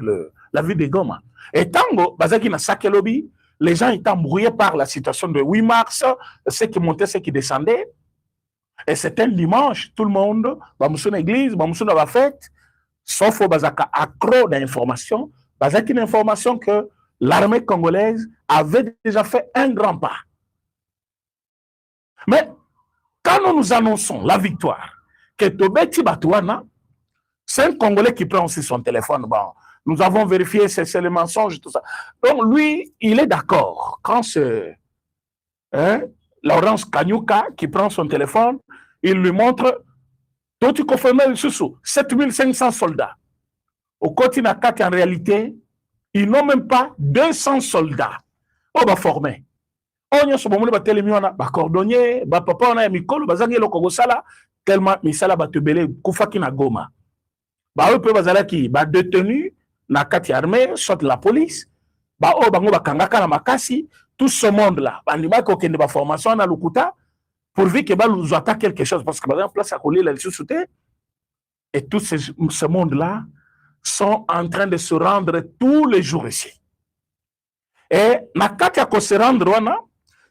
la ville de Goma. Et tango bazaki na Sakelobi, les gens étaient embrouillés par la situation de 8 mars, ceux qui montaient, ceux qui descendaient. Et c'était un dimanche, tout le monde, bamoussou na église, bamoussou na fête. Sauf au Bazaka accro d'informations, Bazaki une information que l'armée congolaise avait déjà fait un grand pas. Mais quand nous nous annonçons la victoire, que Tobeti Batouana, c'est un Congolais qui prend aussi son téléphone. Bon, nous avons vérifié, c'est le mensonge, tout ça. Donc lui, il est d'accord. Quand c'est Laurence Kanyuka qui prend son téléphone, il lui montre. Toi, tu confirmes le sous 7500 soldats. Au côté de en réalité, ils n'ont même pas 200 soldats. On va former. On y a ce moment où on a cordonnier, papa, on a Mikolo, bazangi le Kogosala, tellement Misala batubele, Koufaki na Goma. Eux peuvent bazalaki, détenus, na kati armée, soit la police, bango bakangaka na makasi, tout ce monde-là, bandima ko kende ba formation na Lukuta, pourvu que nous attaque quelque chose, parce que par exemple, place à coller la société, et tout ce monde-là sont en train de se rendre tous les jours ici. Et Nakati a se rendre,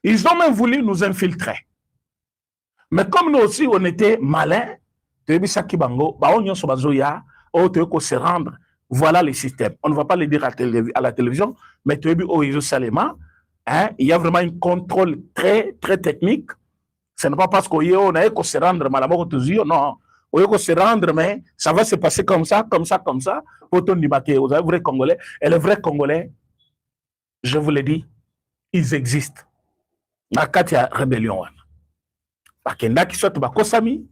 ils ont même voulu nous infiltrer. Mais comme nous aussi, on était malins, on se rendre, voilà le système. On ne va pas le dire à la télévision, mais il y a vraiment un contrôle très, très technique. Ce n'est pas parce qu'on a se rendre mal à non. on se rendre, mais ça va se passer comme ça, comme ça, comme ça. Pour ton dimaqué, vous avez vrais Congolais. Et les vrais Congolais, je vous l'ai dit, ils existent. Nakatia rébellion. Bakenda qui soit bakosami,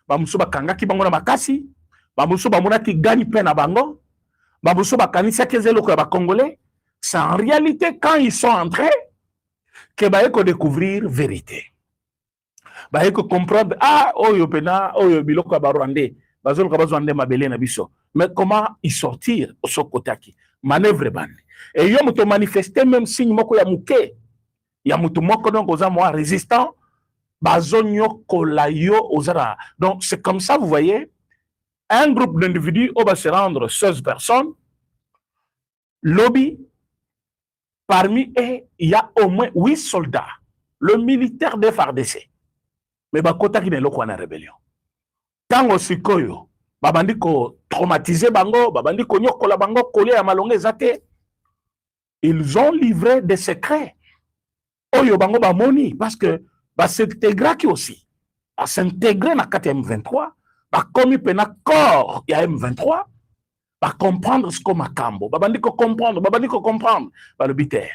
bamusu bakanga ki bango na makasi, bamusu bamuna ki gagne peine à bango, bamusu bakanisa kezelo ko ba Congolais. C'est en réalité quand ils sont entrés que baeko découvrir vérité. Baeko comprendre oyo pena oyo biloko ba Rwandais, bazolo ka bazwande mabele na biso. Mais comment y sortir au sokotaki? Manœuvre bande. Et yo muto manifester même signe moko ya muke. Ya muto moko donc oza moi résistant. Bazonyo kolayo ozara. Donc c'est comme ça, vous voyez, un groupe d'individus va se rendre 16 personnes. Lobby, parmi eux, il y a au moins 8 soldats. Le militaire des FARDC. Mais bakota ki ne loko na rébellion. Tango sikoyo, babandi ko traumatiser bango, babandi ko nyokola bango kolé ya malonge ezate. Ils ont livré des secrets. Oyo bango ba moni parce que ba s'intégrer aussi. Ba s'intégrer na kati M23, ba komi pena corps ya M23, ba comprendre ce qu'on makambo, babandi ko comprendre, ba le biter.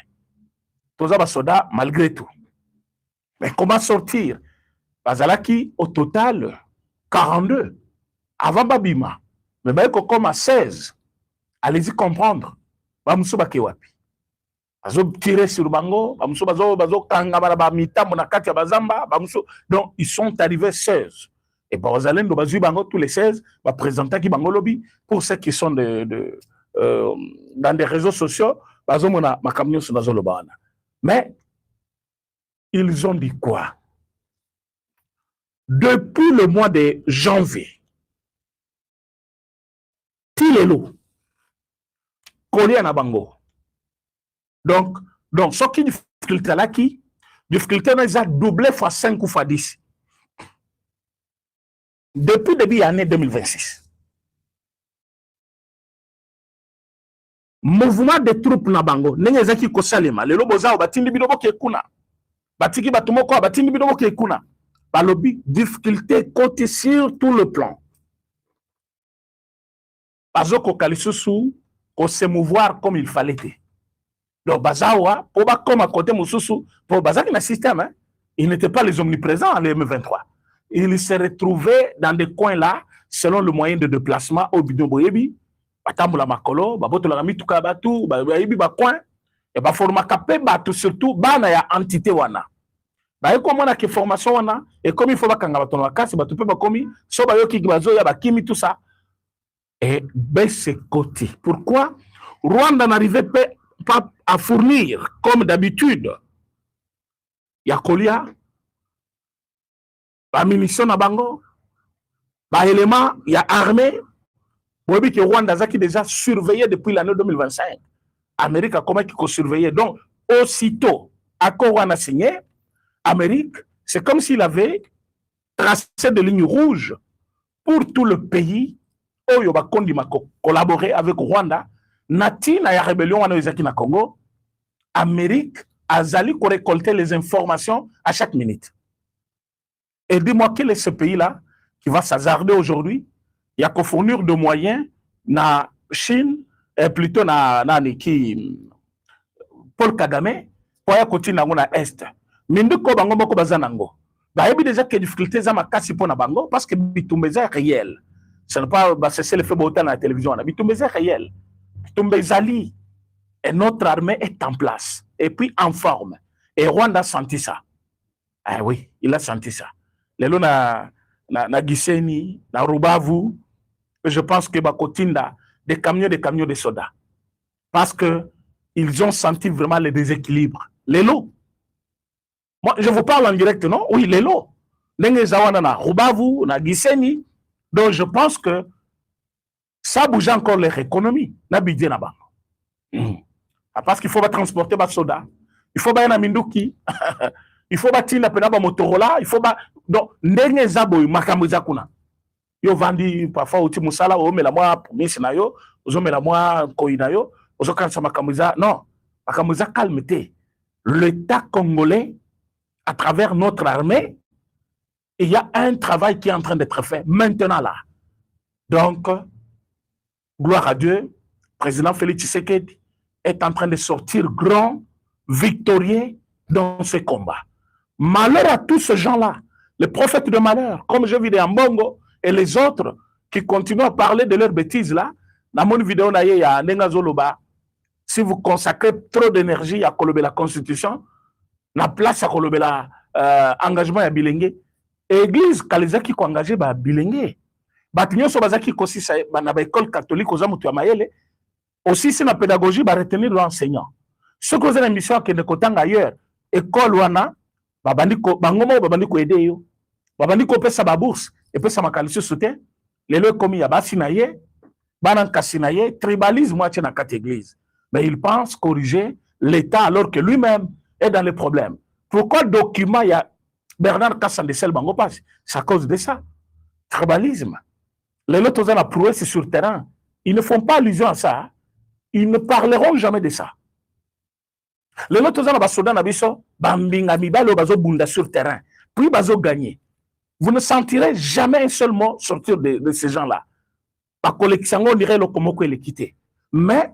Toza ba soda malgré tout. Mais comment sortir? Bazalaki au total 42 avant Babima. Mais bah comme à 16. Allez-y comprendre. Bamusu bakewapi. Bazo tirer sur bango, bamusu bazo kanga ba mita mona kati ya bazamba, bamusu. Donc ils sont arrivés 16. Et bazalendo bazu bango tous les 16 va présenter ki bango lobby pour ceux qui sont dans des réseaux sociaux, bazo mona makamnyo sur nazo lobana. Mais ils ont dit quoi? Depuis le mois de janvier, Tilelo, Kolia Nabango. Donc, ce qui difficulté là, qui difficulté là, ils ont doublé fois 5 ou fois 10. Depuis début de l'année 2026. Mouvement de troupes Nabango, Nengezaki Kosalema, le Loboza, Batindi Bidobo Kekuna, Batiki Batumoko, Batindi Bidobo Kekuna. Balobi, difficulté côté sur tout le plan. Bazoko Kalisusu, qu'on se mouvoir comme il fallait. Donc, Bazawa, pour pas comme à côté Moussousou, pour Bazak dans le système, hein, ils n'étaient pas les omniprésents en M23. Ils se retrouvaient dans des coins là, selon le moyen de déplacement, au bidon boyebi, Batamboula Makolo, Babotola Mituka Batu, Bayebi Bacoin, et Baforma Kapé Batu, surtout, Bana ya entité wana. Bah, comme on a que formation on a et comme il faut pas quand on va casser bah tu peux pas commis so ba yo ki bazo ya ba kimi tout ça et baisse côté. Pourquoi Rwanda n'arrivait pas à fournir comme d'habitude ya kolia ba munitions na bango ba éléments ya armée bobi que Rwanda zaki déjà surveillé depuis l'année 2025. Amérique a comment qui surveillé donc aussitôt accord on a signé Amérique, c'est comme s'il avait tracé des lignes rouges pour tout le pays où il va collaborer avec Rwanda. Nati na ya rébellion na Congo, Amérique a zali pour récolter les informations à chaque minute. Et dis-moi quel est ce pays-là qui va s'hasarder aujourd'hui? Il y a qu'à fournir de moyens na Chine et plutôt na Paul Kagame pour y continuer na Est. Minduko bango moko bazanango. Ba yebi déjà que difficulté za makasi pona bango parce que bitumbeza réel. Ce n'est pas cesser le fait botan à la télévision, bitumbeza réel. Bitumbezali et notre armée est en place et puis en forme. Et Rwanda a senti ça. Ah oui, il a senti ça. Lelo na Gisenyi, na Rubavu, je pense que bakotinda des camions de soda. Parce que ils ont senti vraiment le déséquilibre. Lelo moi, je vous parle en direct, non? Oui, les lots. Na Rubavu, na Gisenyi. Donc, je pense que ça bouge encore leur économie. Na bidye na ba. Parce qu'il faut pas transporter ba soda. Il faut ba na minduki. Il faut ba tina pena ba Motorola. Il faut ba. Donc, ndenge zabo makambo zakuna. Yo vandi parfois uti musala o mela moi promise na yo, ozo mela moi koina yo, ozo kansa makambo za. Non, makambo za calmeté. L'État congolais à travers notre armée, il y a un travail qui est en train d'être fait maintenant là. Donc, gloire à Dieu, le président Félix Tshisekedi est en train de sortir grand, victorieux dans ce combat. Malheur à tous ces gens-là, les prophètes de malheur, comme je vis des Ambongo et les autres qui continuent à parler de leurs bêtises là. Dans mon vidéo, il y a Nengazoloba. Si vous consacrez trop d'énergie à la Constitution, la place à l'engagement à Bilingue, l'église, quand les gens qui sont engagés à Bilingue, les gens qui sont dans l'école catholique, aussi, c'est la pédagogie va retenir l'enseignant. Ceux qui ont une mission qui est ailleurs, école, wana, bangomo, babandiko aider yo, babandiko pesa ba bourse, et pesa makalisio soutien, les lois commis à Basinaye, Banan Kassinaye, tribalisme, moi, dans quatre églises. Mais il pense corriger l'État alors que lui-même est dans les problèmes. Pourquoi document il y a Bernard Kassandessel Bango passe? C'est à cause de ça. Tribalisme. Les autres ont la prouesse sur le terrain. Ils ne font pas allusion à ça. Ils ne parleront jamais de ça. Les autres ont la soda nabiso, bambinga mibalo bazo bunda sur le terrain. Puis bazo gagner. Vous ne sentirez jamais un seul mot sortir de ces gens-là. La collection, on dirait le komoko et l'équité. Mais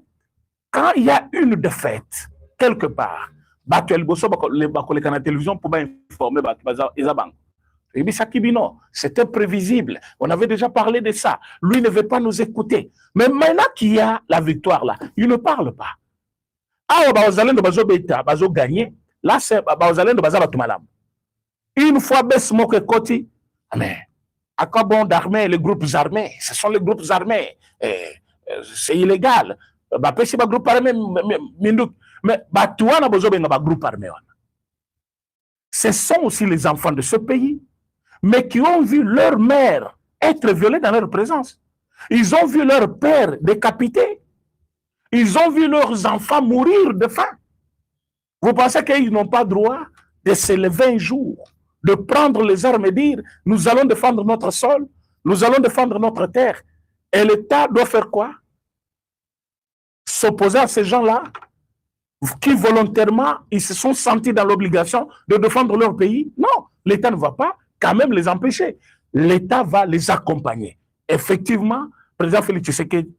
quand il y a une défaite, quelque part, la télévision pour informer c'était prévisible. On avait déjà parlé de ça. Lui ne veut pas nous écouter. Mais maintenant qu'il y a la victoire là, il ne parle pas. Ah, bazo gagner. Là, c'est une fois Besmo que Koti, mais à quoi bon d'armée, les groupes armés? Ce sont les groupes armés. C'est illégal. Groupe armé, mais groupe armé. Ce sont aussi les enfants de ce pays, mais qui ont vu leur mère être violée dans leur présence. Ils ont vu leur père décapité. Ils ont vu leurs enfants mourir de faim. Vous pensez qu'ils n'ont pas droit de se lever un jour, de prendre les armes et dire, nous allons défendre notre sol, nous allons défendre notre terre. Et l'État doit faire quoi? S'opposer à ces gens-là qui volontairement, ils se sont sentis dans l'obligation de défendre leur pays? Non, l'État ne va pas quand même les empêcher. L'État va les accompagner. Effectivement, président Félix Tshisekedi,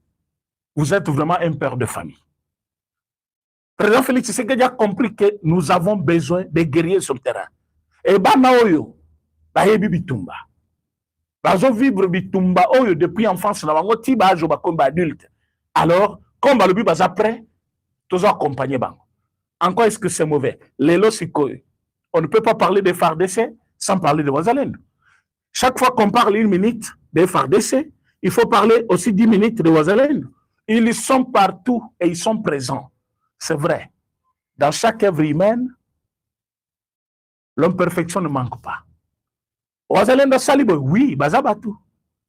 vous êtes vraiment un père de famille. Président Félix Tshisekedi a compris que nous avons besoin de guerriers sur le terrain. Et Banaoyo, Bayebi Bitumba. Bazo vivre Bitumba Oyo depuis enfance, na bango ti ba jo ba comme adulte. Alors, comme le but bas après, tous accompagner bango. En quoi est-ce que c'est mauvais? Lelo sikoy. On ne peut pas parler des FARDC sans parler de Wazalendo. Chaque fois qu'on parle une minute des FARDC, il faut parler aussi 10 minutes de Wazalendo. Ils sont partout et ils sont présents. C'est vrai. Dans chaque œuvre humaine, l'imperfection ne manque pas. Wazalendo Salibo, oui, Bazabatu.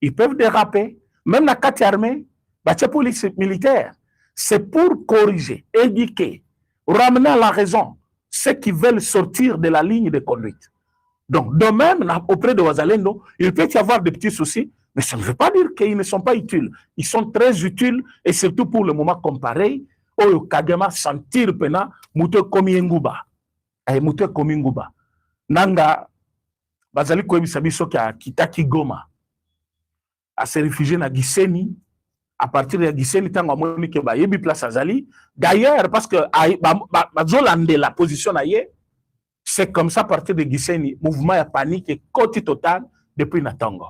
Ils peuvent déraper. Même la carte armée, la police militaire, c'est pour corriger, éduquer, ramener à la raison ceux qui veulent sortir de la ligne de conduite. Donc, de même, auprès de Wazalendo, il peut y avoir des petits soucis, mais ça ne veut pas dire qu'ils ne sont pas utiles. Ils sont très utiles, et surtout pour le moment comparé, au Kagema sentir pena, mouté komi nguba. Mouté komi nguba. Nanga, bazali koyebi sabiso kia kitaki Goma, à se réfugier na Gisenyi. À partir de Gisenyi, tango amoni ke ba yebi place azali. D'ailleurs, parce que bazolande la position aye, c'est comme ça à partir de Gisenyi, mouvement ya panique et côté total depuis Natango.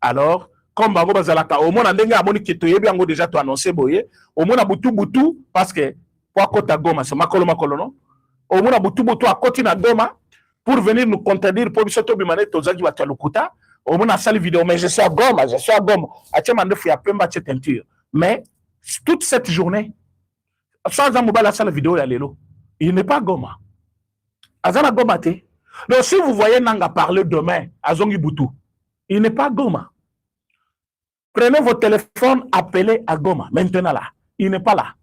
Alors, comme bango bazalaka, au moins ndenge amoni ke to yebi yango déjà to annoncer boye, au moins butu parce que pour kota Goma, c'est makolo non. Au moins butu à côté na Goma pour venir nous contredire pour bisoto bimane tozaki bato lokuta. Au moins, salle vidéo, mais je suis à Goma, mais toute cette journée, sans la salle vidéo, il n'est pas Goma. Azana Goma te. Donc, si vous voyez Nanga parler demain à Zongi Boutou, il n'est pas Goma. Prenez votre téléphone, appelez à Goma. Maintenant là, il n'est pas là.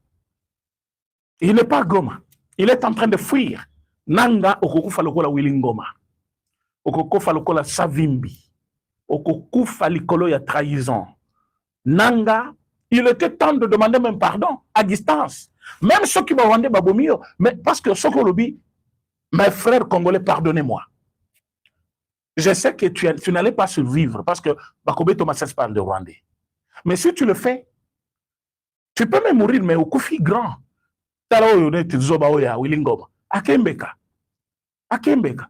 Il n'est pas Goma. Il est en train de fuir. Nanga okukufa lokola Wilingoma. Okukufa lokola Savimbi. Okukufa likolo ya trahison. Nanga, il était temps de demander même pardon à distance. Même ceux qui m'ont vendu Babomio, mais parce que ce qu'on le dit, mes frères congolais, pardonnez-moi. Je sais que tu n'allais pas survivre parce que Bakobe Thomas parle de Rwandais. Mais si tu le fais, tu peux même mourir, mais au Kofi grand. Akembeka. Akembeka.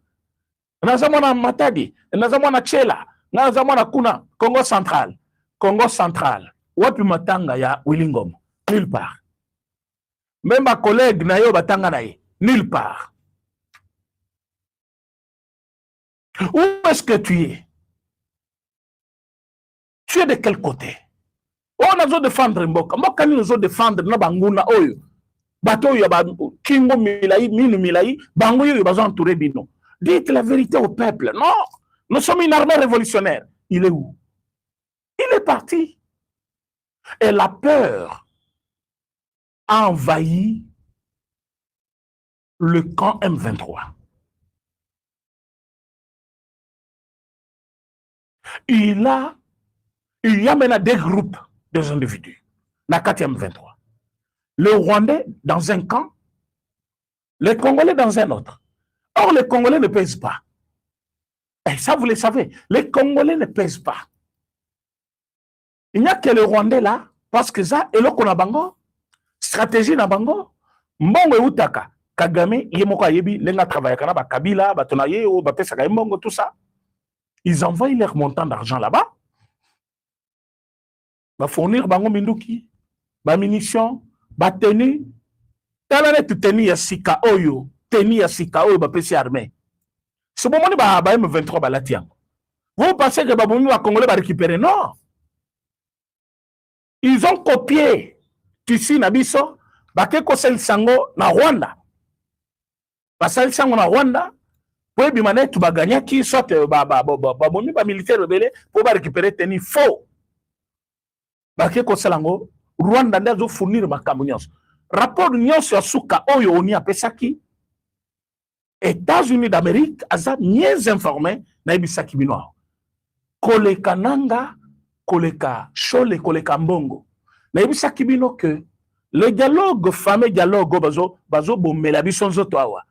Nazamona Matadi, Nazamona Chela, Nazamona Kuna, Congo central. Congo central. Wapi matanga ya Willingom? Nulle part. Même ma collègue Nayo Batanga Naye, nulle part. Où est-ce que tu es? Tu es de quel côté? On a besoin de défendre Mboka. Mboka nous besoin de défendre Nabanguna Oyo. Bato yo ba Kingo Milai, Minu Milai, Bango yo besoin entourer Bino. Dites la vérité au peuple. Non, nous sommes une armée révolutionnaire. Il est où? Il est parti. Et la peur a envahi le camp M23. Il y a maintenant des groupes, des individus. La 4e M23. Le Rwandais dans un camp, les Congolais dans un autre. Or, les Congolais ne pèsent pas. Et ça, vous le savez, les Congolais ne pèsent pas. Il n'y a que les Rwandais là, parce que ça, et là qu'on a bango, stratégie na bango, mbongo e utaka, Kagame, yemoko ayebi, lenga travaille kanaba, Kabila, batonaye, ou bapesa mbongo, tout ça. Ils envoient leur montant d'argent là-bas, va fournir bango minduki, ba munitions, ba tenue, talane tu tenue ya sika oyo, tenue ya sika oyo bapesi armée. Ce moment ba M23 ba latiang. Vous pensez que Baboumi va Congolais va récupérer? Non. Ils ont copié Tissi Nabiso, Bakeko Sel Sango na Rwanda. Basel Sango na Rwanda, pour bimane tu vas gagner qui soit Baboumi ba militaire rebelle pour récupérer tenue faux. Bakeko Selango, Rwanda ndazo fournir makambo nyonso. Rapport nyonso ya suka oyo oni apesaki. États-Unis d'Amérique aza mieux informé na ibisaki binoa. Koleka nanga, koleka chole, koleka mbongo. Na ibisaki bino que le dialogue, fameux dialogue bazo bomela biso nzoto awa.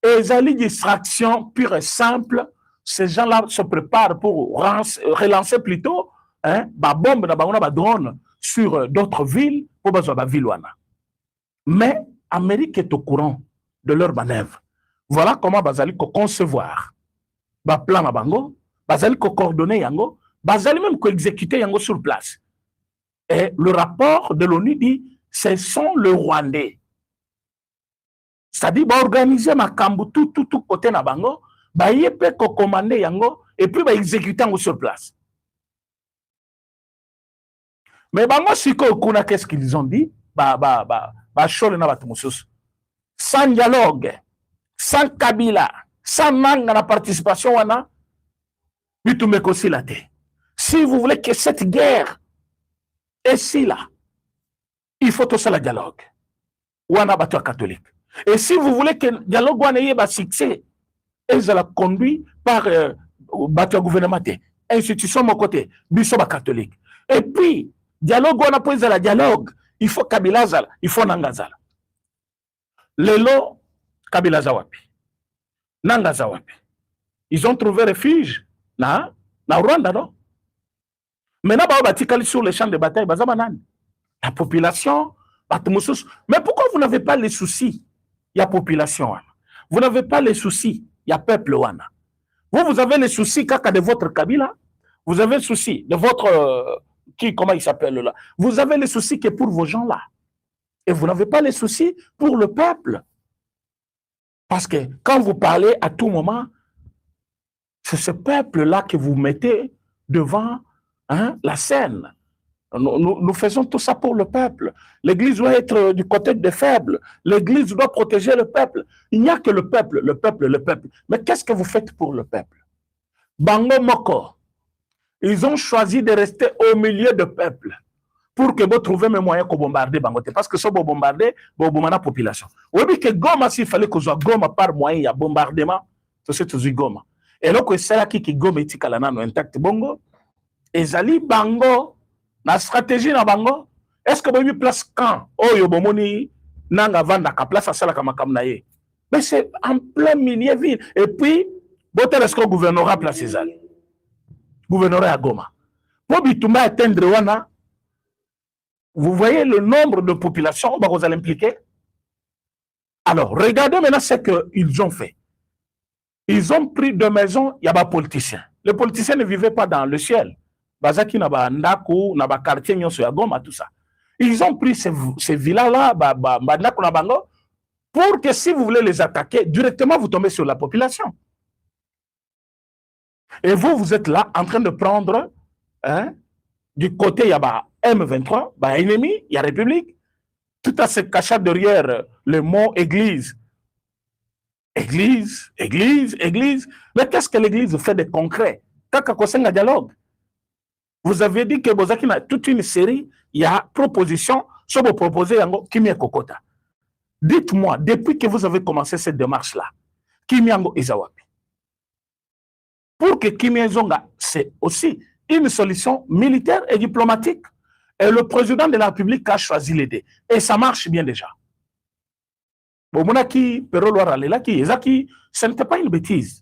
Ezali distraction pure et simple. Ces gens-là se préparent pour relancer plutôt ba bombe na ba drone sur d'autres villes pour bazo ba ville wana. Mais Amérique est au courant de leur manœuvre. Voilà comment bazali ko concevoir ba plan na bango, bazali ko coordonner yango, bazali même ko exécuter yango sur place. Et le rapport de l'ONU dit ce sont les Rwandais. C'est-à-dire ba organiser makambu tout côté na bango, ba yepé ko commander yango et puis ba exécuter yango sur place. Mais bango siko kuna qu'est-ce qu'ils ont dit? Ba chole na batu mususu. Sans dialogue, sans Kabila, sans Nanga la participation wana, bitumeko silate. Si vous voulez que cette guerre est si là, il faut tout ça le dialogue. Wana bateau catholique. Et si vous voulez que le dialogue wana y ait succès, et ça la conduit par bateau gouvernement, institution mon côté, biso ba catholique. Et puis dialogue wana pour la dialogue, il faut Kabila zala, il faut Nanga zala. Lelo Kabila zawapi, Nanga zawapi. Ils ont trouvé refuge na Rwanda, non? Maintenant, batikali sur les champs de bataille, la population, mais pourquoi vous n'avez pas les soucis? Il y a population, vous n'avez pas les soucis, il y a peuple wana. Vous avez les soucis kaka de votre Kabila, vous avez les soucis de votre comment il s'appelle là? Vous avez les soucis que pour vos gens là. Et vous n'avez pas les soucis pour le peuple. Parce que quand vous parlez à tout moment, c'est ce peuple-là que vous mettez devant la scène. Nous faisons tout ça pour le peuple. L'Église doit être du côté des faibles. L'Église doit protéger le peuple. Il n'y a que le peuple, le peuple, le peuple. Mais qu'est-ce que vous faites pour le peuple? Bango Moko, ils ont choisi de rester au milieu du peuple pour que vous trouviez mes moyens de bombarder Bangote. Parce que si vous bombardez, vous bombardez la population. Oui, mais que Goma, s'il fallait que soit Goma par moyen de bombardement, c'est tout Goma. Et là, c'est là qui Goma est intact bongo. Et Zali Bango, la stratégie na Bango, est-ce que vous avez place quand? Oh, yo bomoni, nanga vanda ka place à ça la kamakamnaye. Mais c'est en plein milieu ville. Et puis, Botel est-ce que gouvernorat place César? Gouvernorat à Goma. Pour Bitumba atteindre Wana, vous voyez le nombre de populations que vous allez impliquer? Alors, regardez maintenant ce qu'ils ont fait. Ils ont pris deux maisons, il y a des politiciens. Les politiciens ne vivaient pas dans le ciel. Bazaki naba ndako, naba quartier nyonso ya Goma, tout ça. Ils ont pris ces villas-là, pour que si vous voulez les attaquer, directement vous tombez sur la population. Et vous, vous êtes là en train de prendre, du côté, il y a M23, ennemi, il y a République, tout à se cacher derrière le mot Église. Église, Église, Église. Mais qu'est-ce que l'Église fait de concret? Kaka dialogue. Vous avez dit que Bozaki a toute une série, il y a propositions, sur vos proposés, Kimi Kokota. Dites-moi, depuis que vous avez commencé cette démarche-là, Kimi Izawapi, pour que Kimi Zonga, c'est aussi une solution militaire et diplomatique. Et le président de la République a choisi l'aider. Et ça marche bien déjà. Ce n'était pas une bêtise.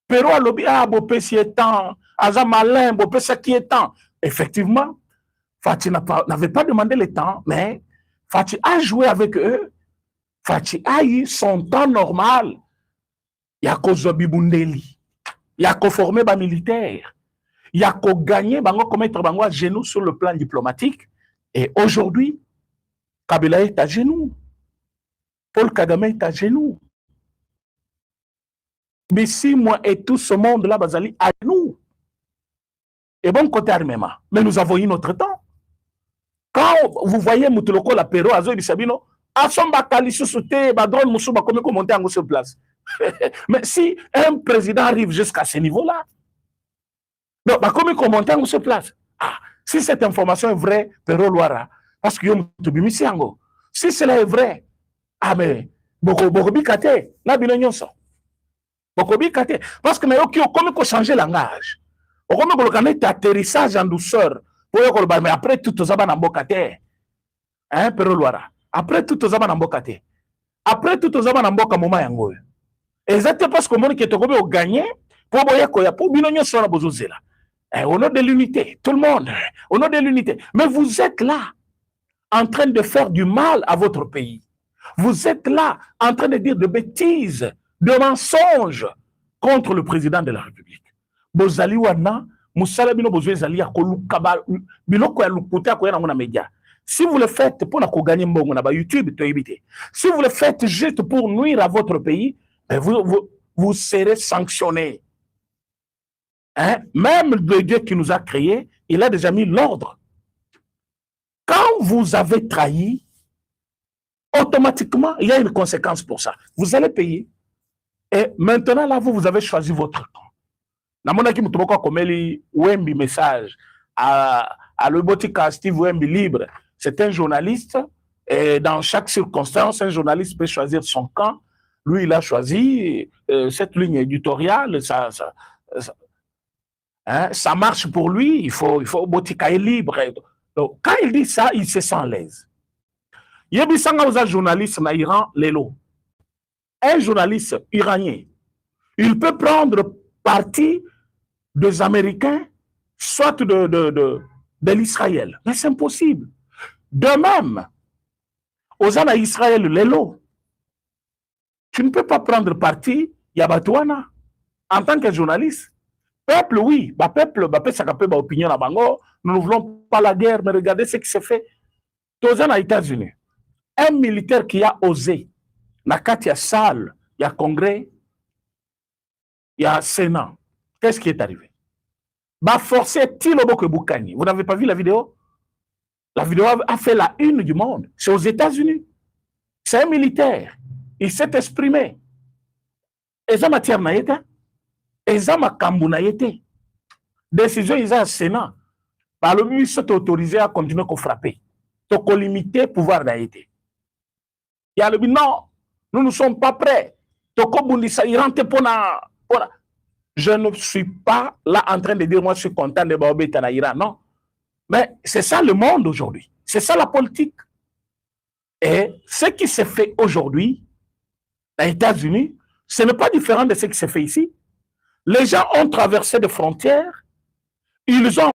Pero a lobby, Bopé si est temps, Aza malin, Bopé ça qui est temps. Effectivement, Fati n'avait pas demandé le temps, mais Fati a joué avec eux. Fati a eu son temps normal. Il y a qu'au Zobibundeli. Il y a qu'au former des militaires. Il y a qu'au gagner, comme être à genoux sur le plan diplomatique. Et aujourd'hui, Kabila est à genoux. Paul Kagame est à genoux. Mais si moi et tout ce monde-là, Bazali, à nous. Et bon côté armement. Mais nous avons eu notre temps. Quand vous voyez Moutoloko, la Péro, Azo et Sabino, Asomba Kalisou Souté, Badron Moussouba, comment monter en sur place. Mais si un président arrive jusqu'à ce niveau-là, non, comment monter en sur place? Ah, si cette information est vraie, Péro Loira, parce que si cela est vrai, ah mais, Bokobi Kate, là, Binonyonso. Parce que mais comment qu'on changer le langage, comment qu'on ait atterrissage en douceur pour mais après tout aux aban en bocate, hein, Pero Loira. Après tout aux aban en bocate, après tout aux aban en boca moment yango. Exactement parce que mon qui est au gagné pour boya koya pour binonyo sera bozozela. Au nom de l'unité, tout le monde, au nom de l'unité. Mais vous êtes là en train de faire du mal à votre pays. Vous êtes là en train de dire de bêtises, de mensonges contre le président de la République. Bozali wana, musala bino bozwe zali ya kolukaba biloko ya lukuta ko yana mona média. Si vous le faites pour na ko gagner mbongo na ba YouTube to éviter. Si vous le faites juste pour nuire à votre pays, vous serez sanctionné. Hein? Même le Dieu qui nous a créés, il a déjà mis l'ordre. Quand vous avez trahi, automatiquement, il y a une conséquence pour ça. Vous allez payer. Et maintenant, là, vous avez choisi votre camp. Namonaki Mutoboko Komeli Wembi message à le botika Steve Wembi libre. C'est un journaliste et dans chaque circonstance, un journaliste peut choisir son camp. Lui, il a choisi cette ligne éditoriale. Ça marche pour lui. Il faut botika libre. Donc, quand il dit ça, il se sent à l'aise. Il y a un journaliste en Iran, Lelo. Un journaliste iranien, il peut prendre parti des Américains, soit de l'Israël. Mais c'est impossible. De même, aux gens d'Israël, Lelo, tu ne peux pas prendre parti Yabatouana en tant que journaliste. Peuple, oui, peuple, ça peut être opinion à Bango. Nous ne voulons pas la guerre, mais regardez ce qui s'est fait. Aux gens aux États-Unis, un militaire qui a osé, il y a salle, il y a congrès, il y a Sénat. Qu'est-ce qui est arrivé? Forcé Tiloboko Boukani. Vous n'avez pas vu la vidéo? La vidéo a fait la une du monde. C'est aux États-Unis. C'est un militaire. Il s'est exprimé. Et ça matière n'a été. Et ça m'a kambouna été. Décision, ils ont un Sénat. Par le mieux, ils sont autorisés à continuer à frapper. Donc, limiter le pouvoir d'Haïti. Il y a le but, non, nous ne sommes pas prêts. Je ne suis pas là en train de dire, moi, je suis content de Baobé Tanaïra. Non. Mais c'est ça le monde aujourd'hui. C'est ça la politique. Et ce qui s'est fait aujourd'hui, aux États-Unis, ce n'est pas différent de ce qui s'est fait ici. Les gens ont traversé des frontières, ils ont